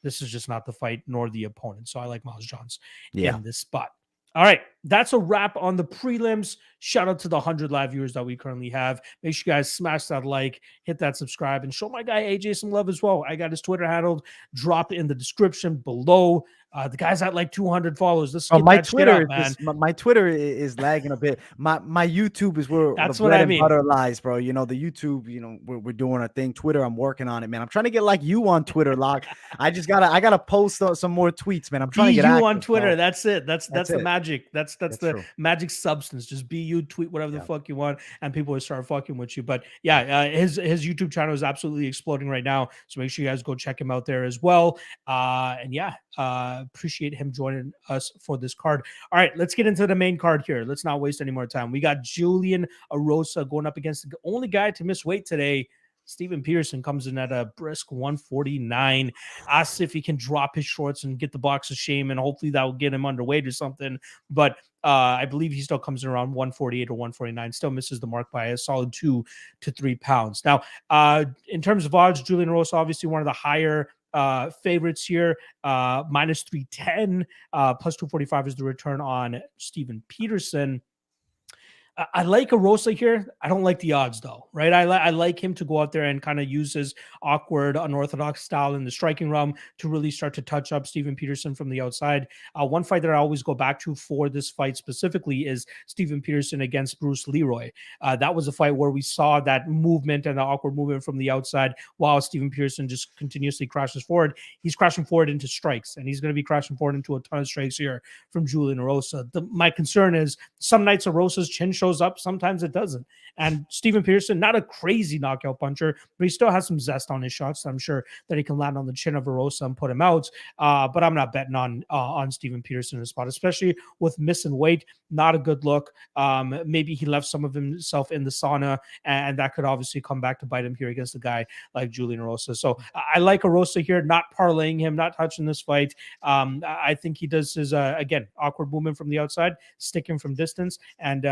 This is just not the fight nor the opponent. So I like Miles Johns in this spot. All right, that's a wrap on the prelims. Shout out to the 100 live viewers that we currently have. Make sure you guys smash that like, hit that subscribe, and show my guy AJ some love as well. I got his Twitter handle dropped in the description below. The guy's at like 200 followers. Let's get that shit up, man. My Twitter is lagging a bit. My YouTube is where that's the what bread I mean. and butter lies, bro. The YouTube, we're doing a thing. Twitter, I'm working on it, man. I'm trying to get like you on Twitter, Locke. I gotta post some more tweets, man. I'm trying to get you active, on Twitter. bro. That's it. That's the magic. That's That's the true. magic substance. Just be you, tweet whatever the Yeah. fuck you want, and people will start fucking with you. But yeah, his YouTube channel is absolutely exploding right now. So make sure you guys go check him out there as well. And yeah, appreciate him joining us for this card. All right, let's get into the main card here. Let's not waste any more time. We got Julian Erosa going up against the only guy to miss weight today. Steven Peterson comes in at a brisk 149. Asks if he can drop his shorts and get the box of shame, and hopefully that will get him underweight or something. But I believe he still comes in around 148 or 149. Still misses the mark by a solid 2 to 3 pounds. Now, in terms of odds, Julian Erosa obviously one of the higher favorites here, minus 310, plus 245 is the return on Steven Peterson. I like Erosa here. I don't like the odds though, right? I like him to go out there and kind of use his awkward, unorthodox style in the striking realm to really start to touch up Steven Peterson from the outside. One fight that I always go back to for this fight specifically is Steven Peterson against Bruce Leroy. That was a fight where we saw that movement and the awkward movement from the outside while Steven Peterson just continuously crashes forward. He's crashing forward into strikes, and he's going to be crashing forward into a ton of strikes here from Julian Erosa. My concern is some nights Erosa's chin shows up, sometimes it doesn't. And Steven Peterson, not a crazy knockout puncher, but he still has some zest on his shots. So I'm sure that he can land on the chin of Erosa and put him out. But I'm not betting on Steven Peterson in the spot, especially with missing weight. Not a good look. Maybe he left some of himself in the sauna, and that could obviously come back to bite him here against a guy like Julian Erosa. So I like Erosa here, not parlaying him, not touching this fight. I think he does his, again, awkward movement from the outside, stick him from distance, and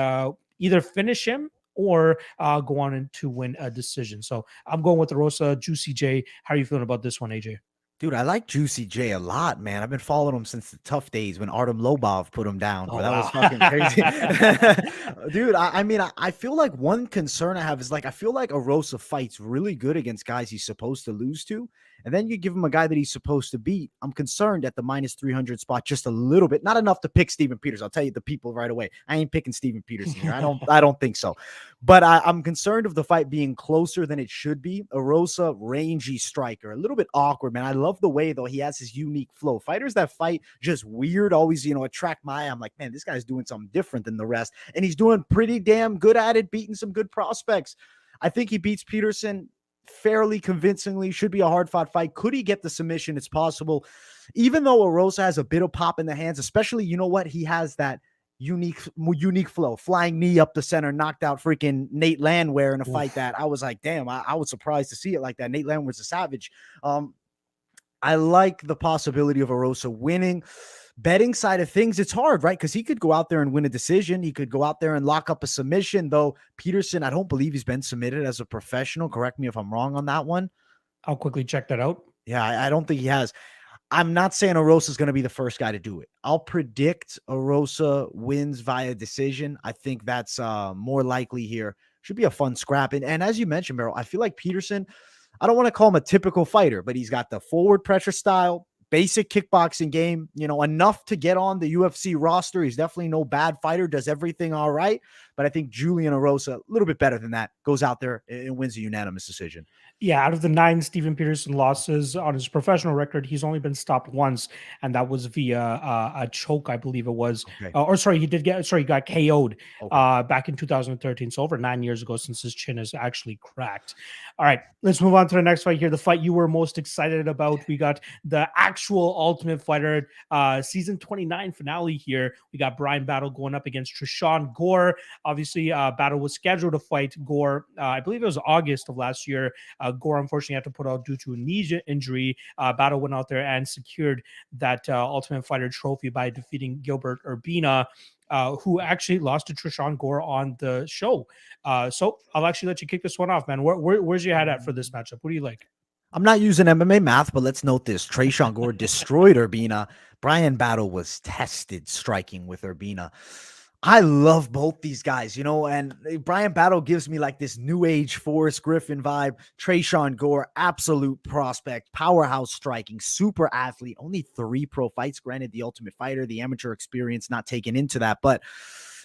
either finish him or go on to win a decision. So I'm going with Erosa. Juicy J, how are you feeling about this one, AJ? Dude, I like Juicy J a lot, man. I've been following him since the tough days when Artem Lobov put him down. Oh, That wow. was fucking crazy. Dude, I mean, I feel like one concern I have is like, I feel like Erosa fights really good against guys he's supposed to lose to. And then you give him a guy that he's supposed to beat. I'm concerned at the minus 300 spot just a little bit. Not enough to pick Steven Peterson. I'll tell you the people right away. I ain't picking Steven Peterson here. I don't think so. But I'm concerned of the fight being closer than it should be. Erosa, rangy striker, a little bit awkward, man. I love the way, though, he has his unique flow. Fighters that fight just weird always, attract my eye. I'm like, man, this guy's doing something different than the rest. And he's doing pretty damn good at it, beating some good prospects. I think he beats Peterson fairly convincingly. Should be a hard-fought fight. Could he get the submission? It's possible. Even though Erosa has a bit of pop in the hands, especially, he has that unique flow, flying knee up the center, knocked out freaking Nate Landwehr in a fight that I was like, damn, I was surprised to see it like that. Nate Landwehr's a savage. I like the possibility of Erosa winning. Betting side of things, it's hard, right? Because he could go out there and win a decision. He could go out there and lock up a submission, though Peterson, I don't believe he's been submitted as a professional. Correct me if I'm wrong on that one. I'll quickly check that out. Yeah, I don't think he has. I'm not saying Erosa is going to be the first guy to do it. I'll predict Erosa wins via decision. I think that's more likely here. Should be a fun scrap. And as you mentioned, Barriault, I feel like Peterson, I don't want to call him a typical fighter, but he's got the forward pressure style, basic kickboxing game, enough to get on the UFC roster. He's definitely no bad fighter, does everything all right. But I think Julian Erosa, a little bit better than that, goes out there and wins a unanimous decision. Yeah, out of the 9 Steven Peterson losses on his professional record, he's only been stopped once, and that was via a choke, I believe it was. Okay. He got KO'd back in 2013, so over 9 years ago since his chin is actually cracked. All right, let's move on to the next fight here, the fight you were most excited about. We got the actual Ultimate Fighter season 29 finale here. We got Brian Battle going up against Trizano Gore. Obviously, Battle was scheduled to fight Gore, I believe it was August of last year. Gore unfortunately had to put out due to a knee injury. Battle went out there and secured that Ultimate Fighter trophy by defeating Gilbert Urbina, who actually lost to Trizano Gore on the show. So I'll actually let you kick this one off, man. Where's your head at for this matchup? What do you like? I'm not using MMA math, but let's note this. Trizano Gore destroyed Urbina. Brian Battle was tested striking with Urbina. I love both these guys, and Brian Battle gives me like this new age Forrest Griffin vibe. Trizano Gore, absolute prospect, powerhouse striking, super athlete, only 3 pro fights, granted the Ultimate Fighter, the amateur experience not taken into that, but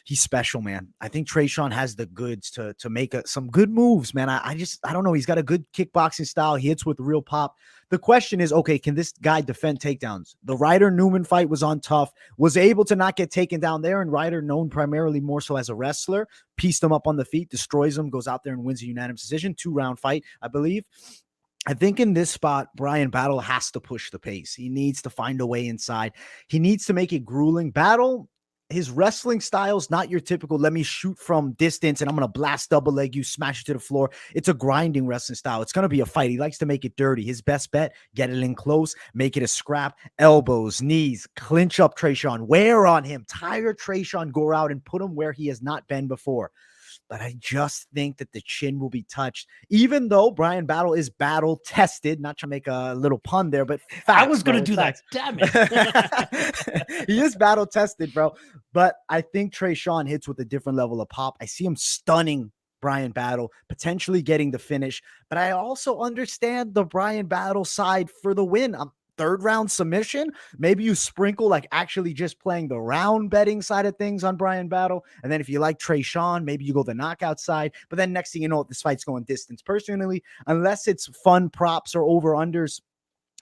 he's special, man. I think Tresean has the goods to make some good moves, man. I don't know. He's got a good kickboxing style. He hits with real pop. The question is, okay, can this guy defend takedowns? The Ryder Newman fight was on tough, was able to not get taken down there, and Ryder, known primarily more so as a wrestler, pieced him up on the feet, destroys him, goes out there and wins a unanimous decision, 2-round fight, I believe. I think in this spot, Bryan Battle has to push the pace. He needs to find a way inside. He needs to make it grueling. Battle, his wrestling style is not your typical, let me shoot from distance and I'm going to blast double leg you, smash it to the floor. It's a grinding wrestling style. It's going to be a fight. He likes to make it dirty. His best bet, get it in close, make it a scrap, elbows, knees, clinch up Tresean, wear on him, tire Tresean Gore out and put him where he has not been before. But I just think that the chin will be touched, even though Bryan Battle is battle tested. Not to make a little pun there, but facts, I was going to do facts. that. Damn it. He is battle tested, bro. But I think Tresean hits with a different level of pop. I see him stunning Bryan Battle, potentially getting the finish. But I also understand the Bryan Battle side for the win. Third round submission. Maybe you sprinkle like actually just playing the round betting side of things on Bryan Battle. And then if you like Tresean, maybe you go the knockout side. But then next thing you know, this fight's going distance. Personally, unless it's fun props or over-unders,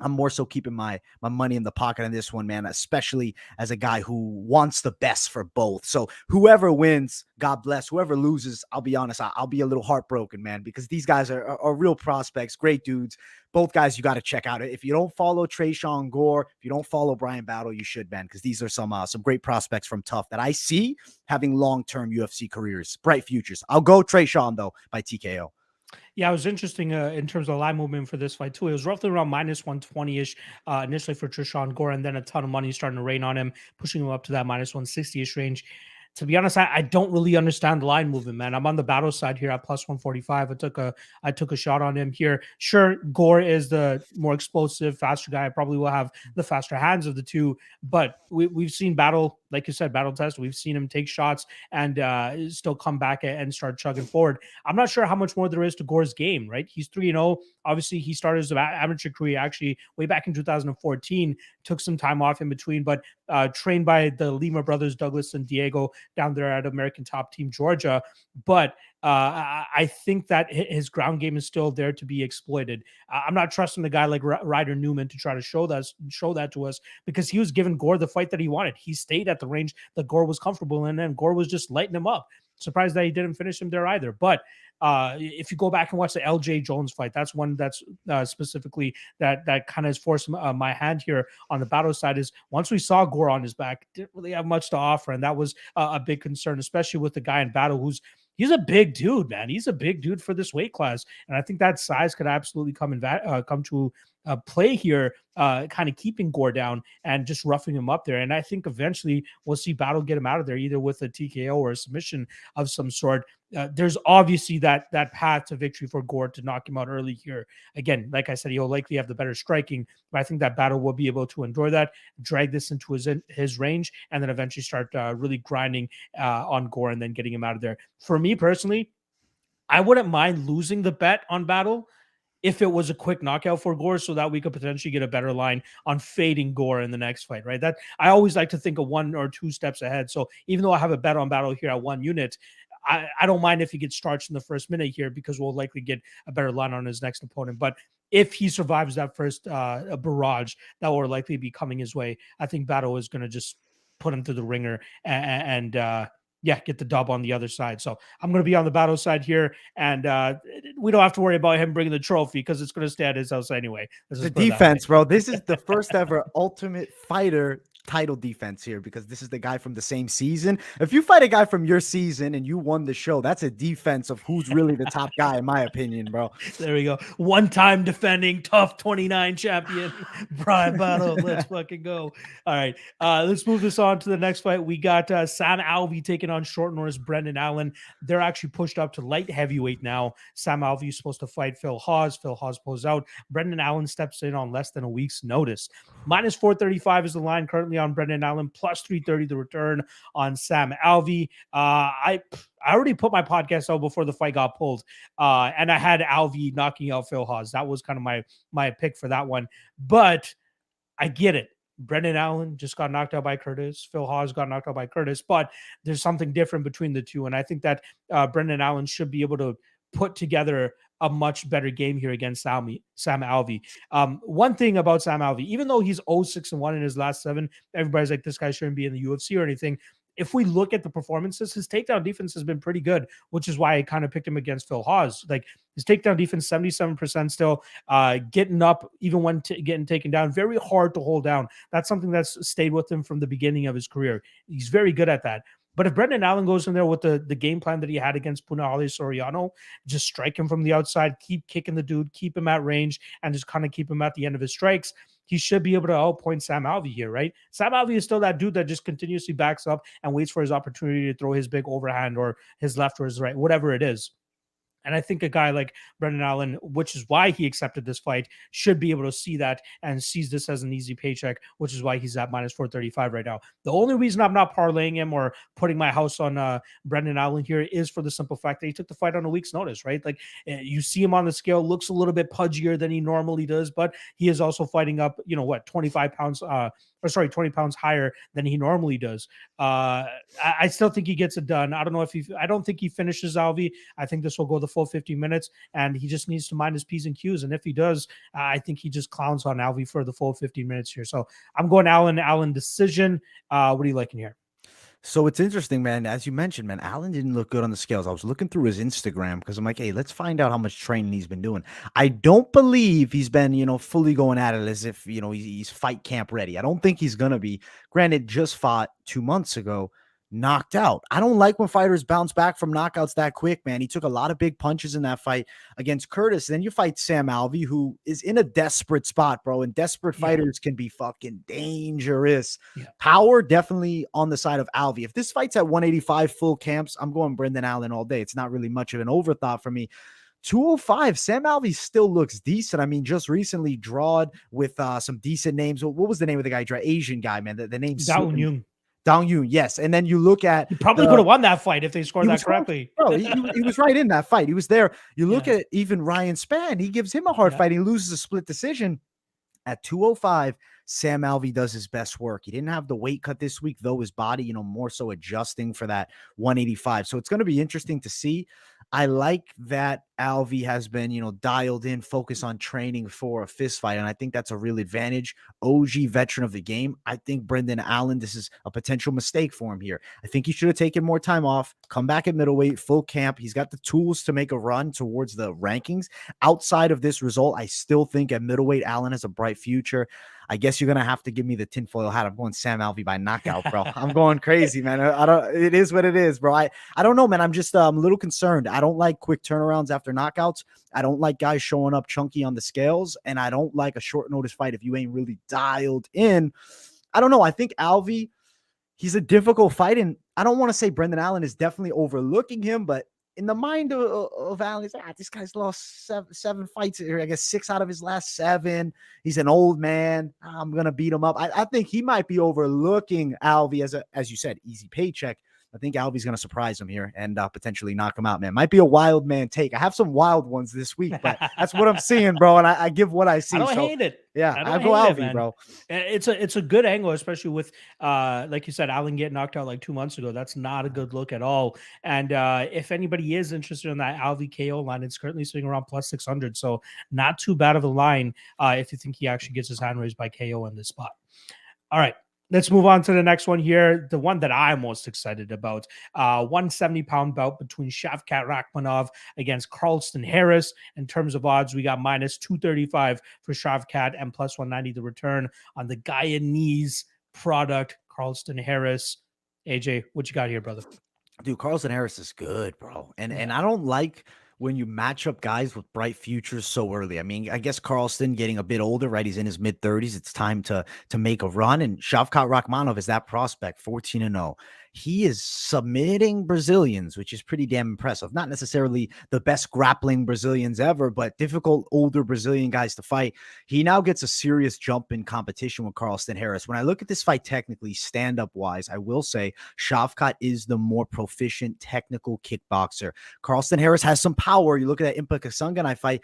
I'm more so keeping my money in the pocket on this one, man, especially as a guy who wants the best for both. So whoever wins, God bless. Whoever loses, I'll be honest, I'll be a little heartbroken, man, because these guys are real prospects, great dudes. Both guys you got to check out. If you don't follow Tresean Gore, if you don't follow Bryan Battle, you should, man, because these are some great prospects from Tough that I see having long-term UFC careers, bright futures. I'll go Tresean, though, by TKO. Yeah, it was interesting in terms of line movement for this fight, too. It was roughly around minus 120-ish initially for Tresean Gore, and then a ton of money starting to rain on him, pushing him up to that minus 160-ish range. To be honest, I don't really understand the line movement, man. I'm on the battle side here at plus 145. I took a shot on him here. Sure, Gore is the more explosive, faster guy. I probably will have the faster hands of the two, but we've seen Battle, like you said, battle test. We've seen him take shots and still come back and start chugging forward. I'm not sure how much more there is to Gore's game, right? He's 3-0. Obviously, he started his amateur career actually way back in 2014, took some time off in between, but trained by the Lima brothers, Douglas and Diego, down there at American Top Team Georgia. But I think that his ground game is still there to be exploited. I'm not trusting a guy like Ryder Newman to try to show that to us, because he was giving Gore the fight that he wanted. He stayed at the range that Gore was comfortable in, and Gore was just lighting him up. Surprised that he didn't finish him there either. But if you go back and watch the LJ Jones fight, that's one that's specifically that kind of has forced my hand here on the battle side. Is once we saw Gore on his back, didn't really have much to offer, and that was a big concern, especially with the guy in battle he's a big dude, man. He's a big dude for this weight class, and I think that size could absolutely come to play here, kind of keeping Gore down and just roughing him up there. And I think eventually we'll see Battle get him out of there, either with a TKO or a submission of some sort. There's obviously that path to victory for Gore to knock him out early here. Again, like I said, he'll likely have the better striking, but I think that Battle will be able to endure that, drag this into his range, and then eventually start really grinding on Gore and then getting him out of there. For me personally, I wouldn't mind losing the bet on Battle if it was a quick knockout for Gore, so that we could potentially get a better line on fading Gore in the next fight, right? That I always like to think of 1 or 2 steps ahead. So even though I have a bet on Battle here at 1 unit, I don't mind if he gets starched in the first minute here, because we'll likely get a better line on his next opponent. But if he survives that first barrage that will likely be coming his way, I think Battle is going to just put him through the ringer and get the dub on the other side. So I'm going to be on the Battle side here, and we don't have to worry about him bringing the trophy because it's going to stay at his house anyway. The defense, bro. This is the first ever Ultimate Fighter title defense here, because this is the guy from the same season. If you fight a guy from your season and you won the show, that's a defense of who's really the top guy, in my opinion, bro. There we go. One-time defending Tough 29 champion, Bryan Battle. Let's fucking go. All right. Let's move this on to the next fight. We got Sam Alvey taking on short notice Brendan Allen. They're actually pushed up to light heavyweight now. Sam Alvey is supposed to fight Phil Hawes. Phil Hawes pulls out. Brendan Allen steps in on less than a week's notice. Minus 435 is the line currently on Brendan Allen, plus 330 the return on Sam Alvey. I already put my podcast out before the fight got pulled, and I had Alvey knocking out Phil Hawes. That was kind of my pick for that one. But I get it. Brendan Allen just got knocked out by Curtis. Phil Hawes got knocked out by Curtis, but there's something different between the two. And I think that Brendan Allen should be able to put together a much better game here against Sam Alvey. One thing about Sam Alvey, even though he's 0-6-1 in his last 7, everybody's like, this guy shouldn't be in the UFC or anything. If we look at the performances, his takedown defense has been pretty good, which is why I kind of picked him against Phil Hawes. Like his takedown defense, 77% still, getting up even when getting taken down. Very hard to hold down. That's something that's stayed with him from the beginning of his career. He's very good at that. But if Brendan Allen goes in there with the game plan that he had against Punahele Soriano, just strike him from the outside, keep kicking the dude, keep him at range, and just kind of keep him at the end of his strikes, he should be able to outpoint Sam Alvey here, right? Sam Alvey is still that dude that just continuously backs up and waits for his opportunity to throw his big overhand or his left or his right, whatever it is. And I think a guy like Brendan Allen, which is why he accepted this fight, should be able to see that and sees this as an easy paycheck, which is why he's at minus 435 right now. The only reason I'm not parlaying him or putting my house on Brendan Allen here is for the simple fact that he took the fight on a week's notice, right? Like you see him on the scale, looks a little bit pudgier than he normally does, but he is also fighting up, 25 pounds, 20 pounds higher than he normally does. I still think he gets it done. I don't think he finishes Alvey. I think this will go the full 50 minutes, and he just needs to mind his P's and Q's. And if he does, I think he just clowns on Alvey for the full 15 minutes here. So I'm going Allen decision. What are you liking here? So it's interesting, man. As you mentioned, man, Allen didn't look good on the scales. I was looking through his Instagram because I'm like, hey, let's find out how much training he's been doing. I don't believe he's been, fully going at it as if, he's fight camp ready. I don't think he's going to be. Granted, just fought 2 months ago, knocked out. I don't like when fighters bounce back from knockouts that quick, man. He took a lot of big punches in that fight against Curtis. Then you fight Sam Alvey, who is in a desperate spot, bro. And desperate fighters can be fucking dangerous. Yeah. Power definitely on the side of Alvey. If this fight's at 185 full camps, I'm going Brendan Allen all day. It's not really much of an overthought for me. 205, Sam Alvey still looks decent. I mean, just recently drawed with some decent names. What was the name of the guy? Asian guy, man. The name's Dong Yoon, yes. And then you look at... He probably could have won that fight if they scored that correctly. Bro, he was right in that fight. He was there. You look at even Ryan Spann. He gives him a hard fight. He loses a split decision. At 205, Sam Alvey does his best work. He didn't have the weight cut this week, though his body, more so adjusting for that 185. So it's going to be interesting to see. I like that Alvey has been, dialed in, focus on training for a fist fight. And I think that's a real advantage. OG veteran of the game. I think Brendan Allen, this is a potential mistake for him here. I think he should have taken more time off, come back at middleweight, full camp. He's got the tools to make a run towards the rankings. Outside of this result, I still think at middleweight, Allen has a bright future. I guess you're going to have to give me the tinfoil hat. I'm going Sam Alvey by knockout, bro. I'm going crazy, man. It is what it is, bro. I don't know, man. I'm just I'm a little concerned. I don't like quick turnarounds after knockouts. I don't like guys showing up chunky on the scales, and I don't like a short notice fight if you ain't really dialed in. I don't know. I think Alvey, he's a difficult fight, and I don't want to say Brendan Allen is definitely overlooking him, but in the mind of Allen, this guy's lost seven fights here. I guess 6 out of his last 7. He's an old man. I'm going to beat him up. I think he might be overlooking Alvey as you said, easy paycheck. I think Alvey's going to surprise him here and potentially knock him out, man. Might be a wild man take. I have some wild ones this week, but that's what I'm seeing, bro. And I give what I see. I don't hate it. Yeah, I go Alvey, bro. It's a good angle, especially with, like you said, Allen getting knocked out like 2 months ago. That's not a good look at all. And if anybody is interested in that Alvey KO line, it's currently sitting around plus 600. So not too bad of a line if you think he actually gets his hand raised by KO in this spot. All right. Let's move on to the next one here. The one that I'm most excited about. 170-pound bout between Shavkat Rakhmonov against Carlston Harris. In terms of odds, we got minus 235 for Shavkat and plus 190 the return on the Guyanese product, Carlston Harris. AJ, what you got here, brother? Dude, Carlston Harris is good, bro. And I don't like when you match up guys with bright futures so early. I mean, I guess Carlston getting a bit older, right? He's in his mid-30s. It's time to make a run. And Shavkat Rakhmonov is that prospect, 14-0. He is submitting Brazilians, which is pretty damn impressive. Not necessarily the best grappling Brazilians ever, but difficult older Brazilian guys to fight. He now gets a serious jump in competition with Carlston Harris. When I look at this fight technically, stand-up wise, I will say Shavkat is the more proficient technical kickboxer. Carlston Harris has some power. You look at that Impa Kasanganay fight.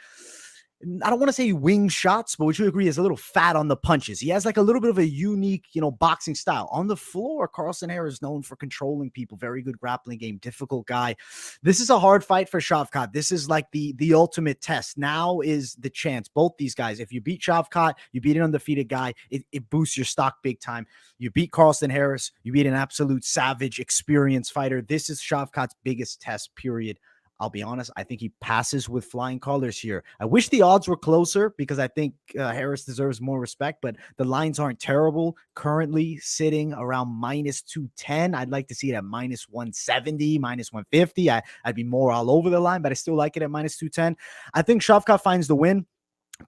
I don't want to say wing shots, but would you agree is a little fat on the punches? He has like a little bit of a unique, boxing style. On the floor, Carlson Harris is known for controlling people, very good grappling game, difficult guy. This is a hard fight for Shavkat. This is like the ultimate test. Now is the chance. Both these guys, if you beat Shavkat, you beat an undefeated guy, it boosts your stock big time. You beat Carlson Harris, you beat an absolute savage, experienced fighter. This is Shavkat's biggest test, period. I'll be honest, I think he passes with flying colors here. I wish the odds were closer because I think Harris deserves more respect, but the lines aren't terrible. Currently sitting around minus 210. I'd like to see it at minus 170, minus 150. I'd be more all over the line, but I still like it at minus 210. I think Shavkat finds the win.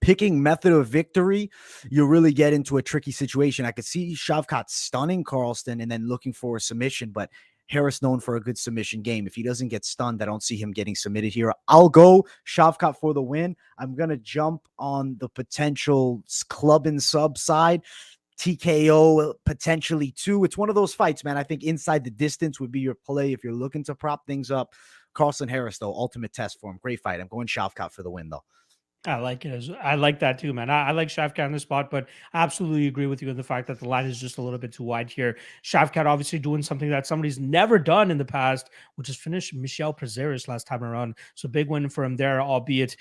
Picking method of victory, you really get into a tricky situation. I could see Shavkat stunning Carlston and then looking for a submission, but Harris known for a good submission game. If he doesn't get stunned, I don't see him getting submitted here. I'll go Shavkat for the win. I'm going to jump on the potential club and sub side. TKO potentially too. It's one of those fights, man. I think inside the distance would be your play if you're looking to prop things up. Carlson Harris, though, ultimate test for him. Great fight. I'm going Shavkat for the win, though. I like it. I like that too, man. I like Shavkat on the spot, but I absolutely agree with you in the fact that the line is just a little bit too wide here. Shavkat obviously doing something that somebody's never done in the past, which is finish Michel Prazeres last time around. So big win for him there, albeit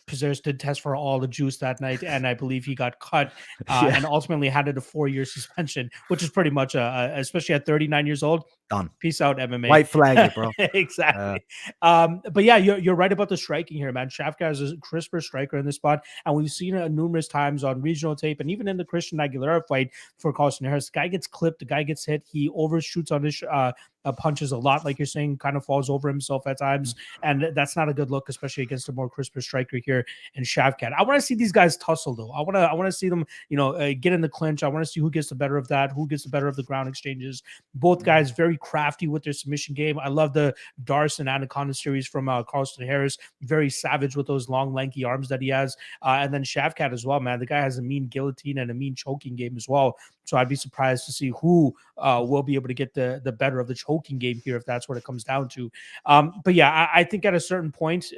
Prazeres did test for all the juice that night, and I believe he got cut and ultimately had it a 4-year suspension, which is pretty much, especially at 39 years old, done. Peace out, MMA. White flag it, bro. Exactly. But yeah, you're right about the striking here, man. Shavkat is a crisper striker in this spot, and we've seen it numerous times on regional tape, and even in the Christian Aguilera fight for Carlson Harris. The guy gets clipped, the guy gets hit, he overshoots on his punches a lot, like you're saying, kind of falls over himself at times, and that's not a good look, especially against a more crisper striker here in Shavkat. I want to see these guys tussle, though. I want to see them, get in the clinch. I want to see who gets the better of that, who gets the better of the ground exchanges. Both guys very crafty with their submission game. I love the Darce and Anaconda series from Carlson Harris. Very savage with those long, lanky arms that he has. And then Shavkat as well, man. The guy has a mean guillotine and a mean choking game as well. So I'd be surprised to see who will be able to get the better of the choking game here if that's what it comes down to. But yeah, I think at a certain point,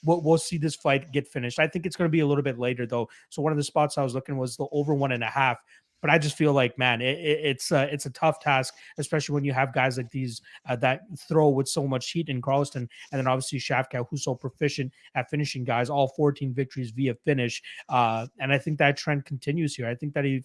we'll see this fight get finished. I think it's going to be a little bit later, though. So one of the spots I was looking was the over 1.5. But I just feel like, man, it's a tough task, especially when you have guys like these that throw with so much heat in Carlston, and then obviously Shavkat, who's so proficient at finishing guys, all 14 victories via finish. And I think that trend continues here. I think that he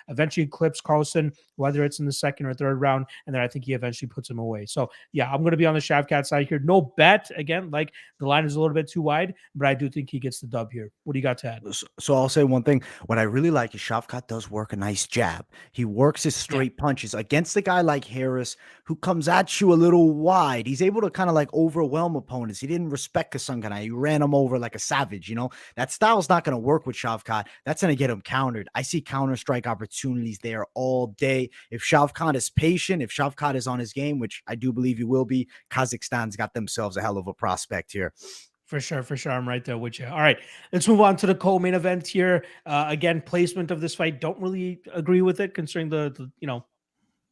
eventually clips Carlston, whether it's in the second or third round, and then I think he eventually puts him away. So yeah, I'm going to be on the Shavkat side here. No bet again, like the line is a little bit too wide, but I do think he gets the dub here. What do you got to add? So I'll say one thing. What I really like is Shavkat does work a nice jab. He works his straight punches against a guy like Harris who comes at you a little wide. He's able to kind of like overwhelm opponents. He didn't respect Kasangana. He ran him over like a savage. That style's not going to work with Shavkat. That's going to get him countered. I see counter strike opportunities there all day. If Shavkat is patient, if Shavkat is on his game, which I do believe he will be, Kazakhstan's got themselves a hell of a prospect here. For sure. I'm right there with you. All right, let's move on to the co-main event here. Again, placement of this fight, don't really agree with it, considering the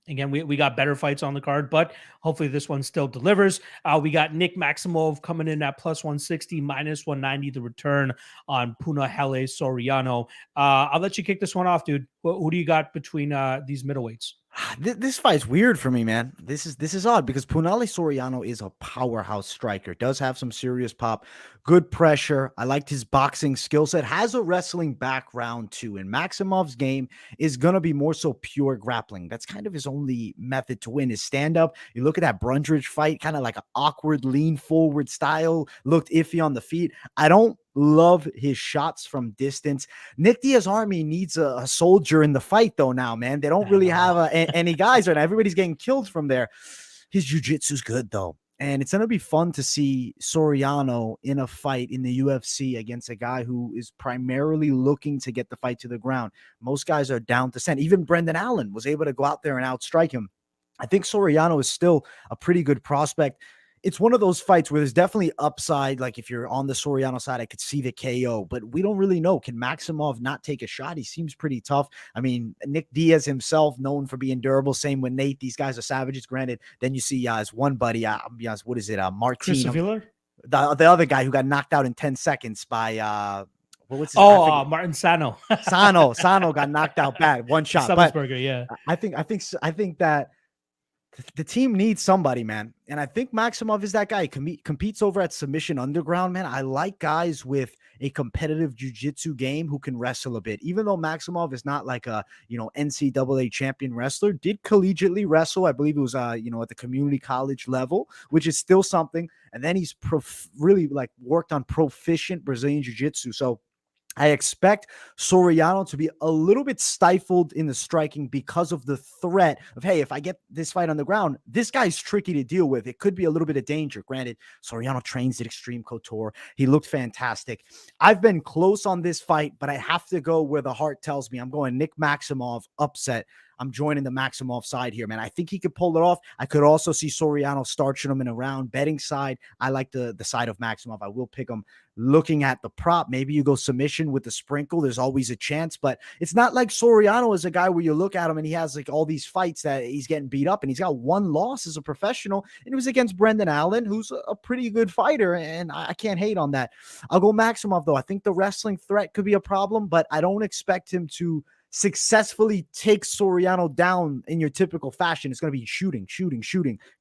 again, we got better fights on the card, but hopefully this one still delivers. We got Nick Maximov coming in at plus 160, minus 190, the return on Punahele Soriano. I'll let you kick this one off, dude. Who do you got between these middleweights? This fight's weird for me, man. This is odd because Punahele Soriano is a powerhouse striker. Does have some serious pop, good pressure. I liked his boxing skill set. Has a wrestling background too. And Maximov's game is gonna be more so pure grappling. That's kind of his only method to win. Is stand up. You look at that Brundridge fight, kind of like an awkward lean forward style. Looked iffy on the feet. I don't love his shots from distance. Nick Diaz Army needs a soldier in the fight, though, now, man. They don't really have any guys right now. Everybody's getting killed from there. His jiu-jitsu's good, though. And it's going to be fun to see Soriano in a fight in the UFC against a guy who is primarily looking to get the fight to the ground. Most guys are down to send. Even Brendan Allen was able to go out there and outstrike him. I think Soriano is still a pretty good prospect. It's one of those fights where there's definitely upside. Like if you're on the Soriano side, I could see the KO, but we don't really know. Can Maximov not take a shot? He seems pretty tough. I mean, Nick Diaz himself, known for being durable. Same with Nate. These guys are savages, granted. Then you see his one buddy, what is it? Martin. Chris Avila? The other guy who got knocked out in 10 seconds by what was his? Oh, Martin Sano. Sano got knocked out bad, one shot. But Summelsberger, yeah. I think that the team needs somebody, man. And I think Maximov is that guy. He competes over at Submission Underground, man. I like guys with a competitive jiu-jitsu game who can wrestle a bit. Even though Maximov is not like a, NCAA champion wrestler, did collegiately wrestle. I believe it was, at the community college level, which is still something. And then he's really like worked on proficient Brazilian jiu-jitsu. So I expect Soriano to be a little bit stifled in the striking because of the threat of, hey, if I get this fight on the ground, this guy's tricky to deal with. It could be a little bit of danger. Granted, Soriano trains at Extreme Couture. He looked fantastic. I've been close on this fight, but I have to go where the heart tells me. I'm going Nick Maximov upset. I'm joining the Maximov side here, man. I think he could pull it off. I could also see Soriano starching him in a round. Betting side, I like the side of Maximov. I will pick him. Looking at the prop, maybe you go submission with the sprinkle. There's always a chance, but it's not like Soriano is a guy where you look at him and he has like all these fights that he's getting beat up, and he's got one loss as a professional, and it was against Brendan Allen, who's a pretty good fighter, and I can't hate on that. I'll go Maximov, though. I think the wrestling threat could be a problem, but I don't expect him to successfully take Soriano down in your typical fashion. It's going to be shooting,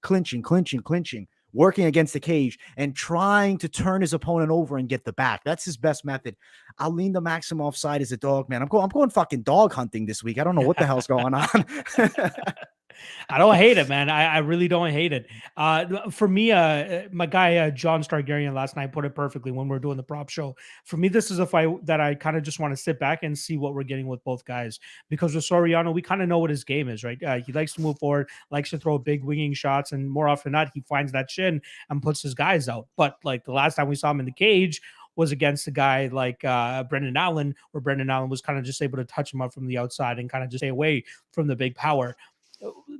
clinching, working against the cage and trying to turn his opponent over and get the back. That's his best method. I'll lean the Maximov side as a dog, man. I'm going fucking dog hunting this week. I don't know what the hell's going on. I don't hate it, man. I really don't hate it. For me, my guy, John Stargarian last night put it perfectly when we are doing the prop show. For me, this is a fight that I kind of just want to sit back and see what we're getting with both guys. Because with Soriano, we kind of know what his game is, right? He likes to move forward, likes to throw big winging shots, and more often than not, he finds that shin and puts his guys out. But like the last time we saw him in the cage was against a guy like Brendan Allen, where Brendan Allen was kind of just able to touch him up from the outside and kind of just stay away from the big power.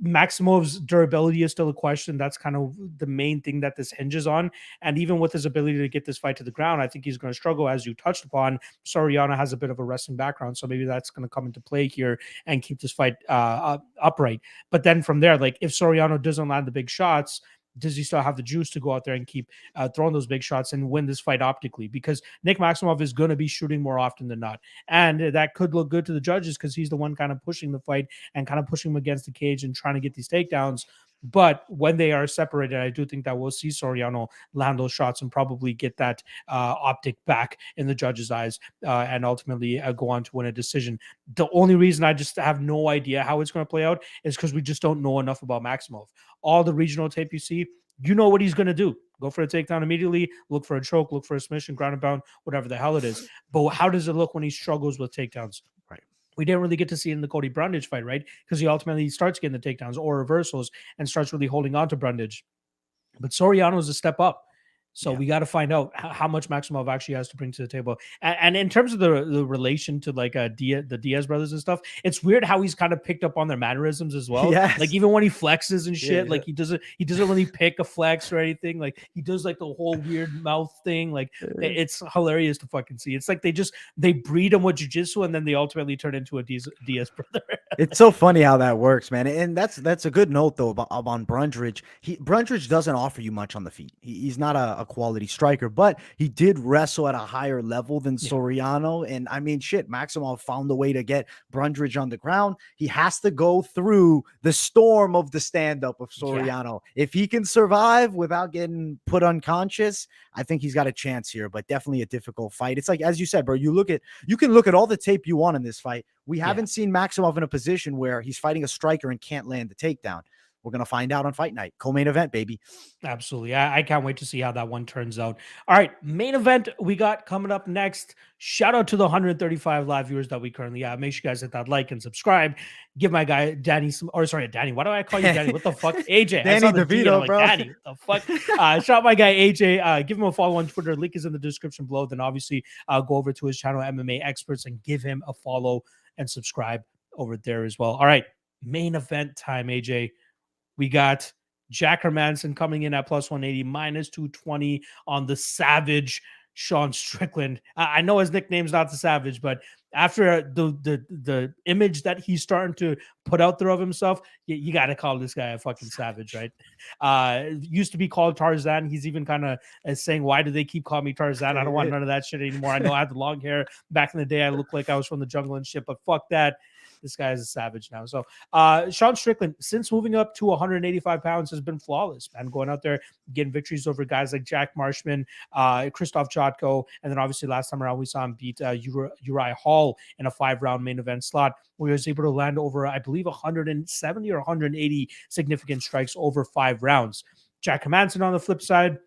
Maximov's durability is still a question. That's kind of the main thing that this hinges on. And even with his ability to get this fight to the ground, I think he's going to struggle, as you touched upon. Soriano has a bit of a wrestling background, so maybe that's going to come into play here and keep this fight upright. But then from there, like if Soriano doesn't land the big shots, does he still have the juice to go out there and keep throwing those big shots and win this fight optically? Because Nick Maximov is going to be shooting more often than not. And that could look good to the judges because he's the one kind of pushing the fight and kind of pushing him against the cage and trying to get these takedowns. But when they are separated, I do think that we'll see Soriano land those shots and probably get that optic back in the judges' eyes and ultimately go on to win a decision. The only reason I just have no idea how it's going to play out is because we just don't know enough about Maximov. All the regional tape you see, you know what he's going to do. Go for a takedown immediately, look for a choke, look for a submission, ground and pound, whatever the hell it is. But how does it look when he struggles with takedowns? Right. We didn't really get to see it in the Cody Brundage fight, right? Because he ultimately starts getting the takedowns or reversals and starts really holding on to Brundage. But Soriano is a step up. So we got to find out how much Maximov actually has to bring to the table. And in terms of the relation to like the Diaz brothers and stuff, it's weird how he's kind of picked up on their mannerisms as well. Yes. Like even when he flexes and shit, like he doesn't really pick a flex or anything. Like he does like the whole weird mouth thing. Like it's hilarious to fucking see. It's like they breed him with jiu-jitsu and then they ultimately turn into a Diaz brother. It's so funny how that works, man. And that's a good note though on Brundage. Brundage doesn't offer you much on the feet. He's not a quality striker, but he did wrestle at a higher level than Soriano. And I mean, shit, Maximov found a way to get Brundage on the ground. He has to go through the storm of the stand-up of Soriano. If he can survive without getting put unconscious, I think he's got a chance here, but definitely a difficult fight. It's like, as you said, bro, you can look at all the tape you want in this fight. We haven't seen Maximov in a position where he's fighting a striker and can't land the takedown. We're going to find out on fight night. Co-main event, baby. Absolutely. I can't wait to see how that one turns out. All right. Main event we got coming up next. Shout out to the 135 live viewers that we currently have. Make sure you guys hit that like and subscribe. Give my guy Danny Danny. Why do I call you Danny? What the fuck? AJ. Danny Devito, bro. Danny, what the fuck? Shout out my guy AJ. Give him a follow on Twitter. Link is in the description below. Then obviously go over to his channel, MMA Experts, and give him a follow and subscribe over there as well. All right. Main event time, AJ. We got Jack Hermansson coming in at plus 180, minus 220 on the Savage Sean Strickland. I know his nickname's not the Savage, but after the image that he's starting to put out there of himself, you got to call this guy a fucking savage, right? Used to be called Tarzan. He's even kind of saying, why do they keep calling me Tarzan? I don't want none of that shit anymore. I know I had the long hair back in the day. I looked like I was from the jungle and shit, but fuck that. This guy is a savage now. So Sean Strickland, since moving up to 185 pounds, has been flawless, man. Going out there, getting victories over guys like Jack Marshman, Krzysztof Jotko, and then obviously last time around we saw him beat Uriah Hall in a 5-round main event slot, where he was able to land over, I believe, 170 or 180 significant strikes over 5 rounds. Jack Hermansson on the flip side,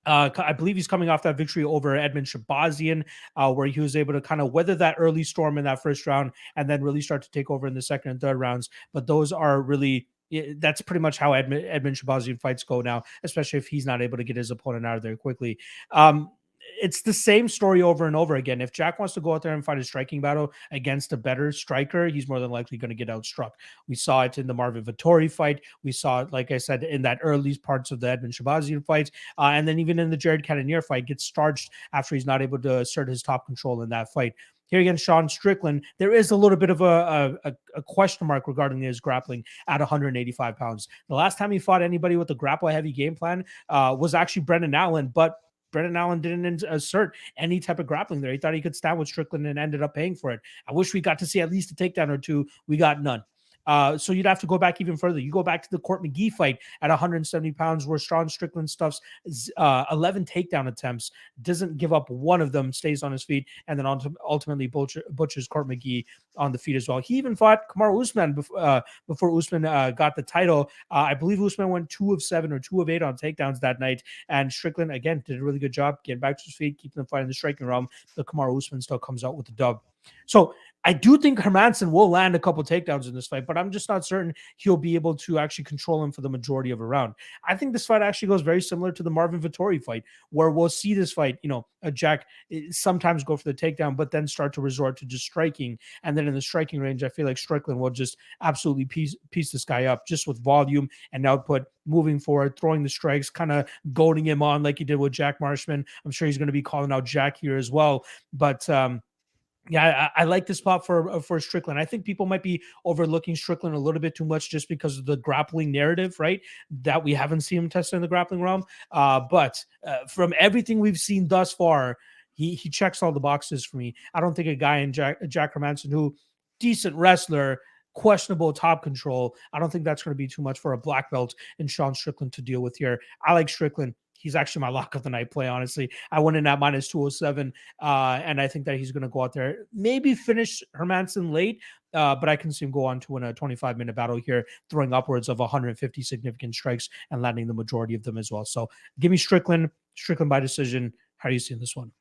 I believe he's coming off that victory over Edmund Shabazian, where he was able to kind of weather that early storm in that first round and then really start to take over in the second and third rounds. But those are really, that's pretty much how Edmund Shabazian fights go now, especially if he's not able to get his opponent out of there quickly. It's the same story over and over again. If Jack wants to go out there and fight a striking battle against a better striker, he's more than likely going to get outstruck. We saw it in the Marvin Vettori fight. We saw it, like I said, in that early parts of the Edmund Shabazian fight. And then even in the Jared Cannonier fight, gets starched after he's not able to assert his top control in that fight. Here against Sean Strickland, there is a little bit of a question mark regarding his grappling at 185 pounds. The last time he fought anybody with a grapple-heavy game plan was actually Brendan Allen, but Brendan Allen didn't assert any type of grappling there. He thought he could stand with Strickland and ended up paying for it. I wish we got to see at least a takedown or two. We got none. So you'd have to go back even further. You go back to the Court McGee fight at 170 pounds, where Sean Strickland stuffs 11 takedown attempts, doesn't give up one of them, stays on his feet, and then ultimately butchers Court McGee on the feet as well. He even fought Kamaru Usman before Usman got the title. I believe Usman went 2 of 7 or 2 of 8 on takedowns that night, and Strickland, again, did a really good job getting back to his feet, keeping the fight in the striking realm. The Kamaru Usman still comes out with the dub. So I do think Hermansson will land a couple takedowns in this fight, but I'm just not certain he'll be able to actually control him for the majority of a round. I think this fight actually goes very similar to the Marvin Vettori fight, where we'll see this fight, Jack sometimes go for the takedown, but then start to resort to just striking. And then in the striking range, I feel like Strickland will just absolutely piece this guy up just with volume and output, moving forward, throwing the strikes, kind of goading him on like he did with Jack Marshman. I'm sure he's going to be calling out Jack here as well. But, yeah, I like this spot for Strickland. I think people might be overlooking Strickland a little bit too much just because of the grappling narrative, right? That we haven't seen him test in the grappling realm. But from everything we've seen thus far, he checks all the boxes for me. I don't think a guy in Jack Hermansson, who decent wrestler, questionable top control, I don't think that's going to be too much for a black belt in Sean Strickland to deal with here. I like Strickland. He's actually my lock of the night play, honestly. I went in at minus 207, and I think that he's going to go out there, maybe finish Hermansson late, but I can see him go on to win a 25-minute battle here, throwing upwards of 150 significant strikes and landing the majority of them as well. So give me Strickland by decision. How are you seeing this one?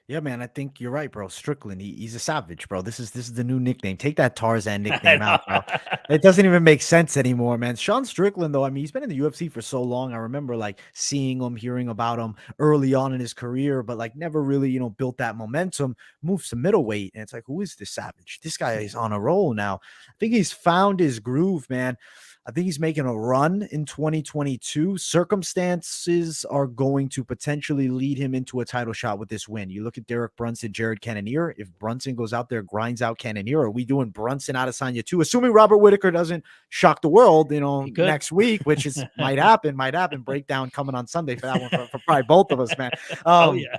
Yeah, man, I think you're right, bro. Strickland, he's a savage, bro. This is the new nickname. Take that Tarzan nickname out, bro. It doesn't even make sense anymore, man. Sean Strickland, though, I mean, he's been in the UFC for so long. I remember like seeing him, hearing about him early on in his career, but like never really, built that momentum. Moves to middleweight, and it's like, who is this savage? This guy is on a roll now. I think he's found his groove, man. I think he's making a run in 2022. Circumstances are going to potentially lead him into a title shot with this win. You look at Derek Brunson, Jared Cannonier. If Brunson goes out there, grinds out Cannonier, are we doing Brunson Adesanya too? Assuming Robert Whittaker doesn't shock the world, next week, which is might happen. Breakdown coming on Sunday for that one for probably both of us, man. Oh yeah.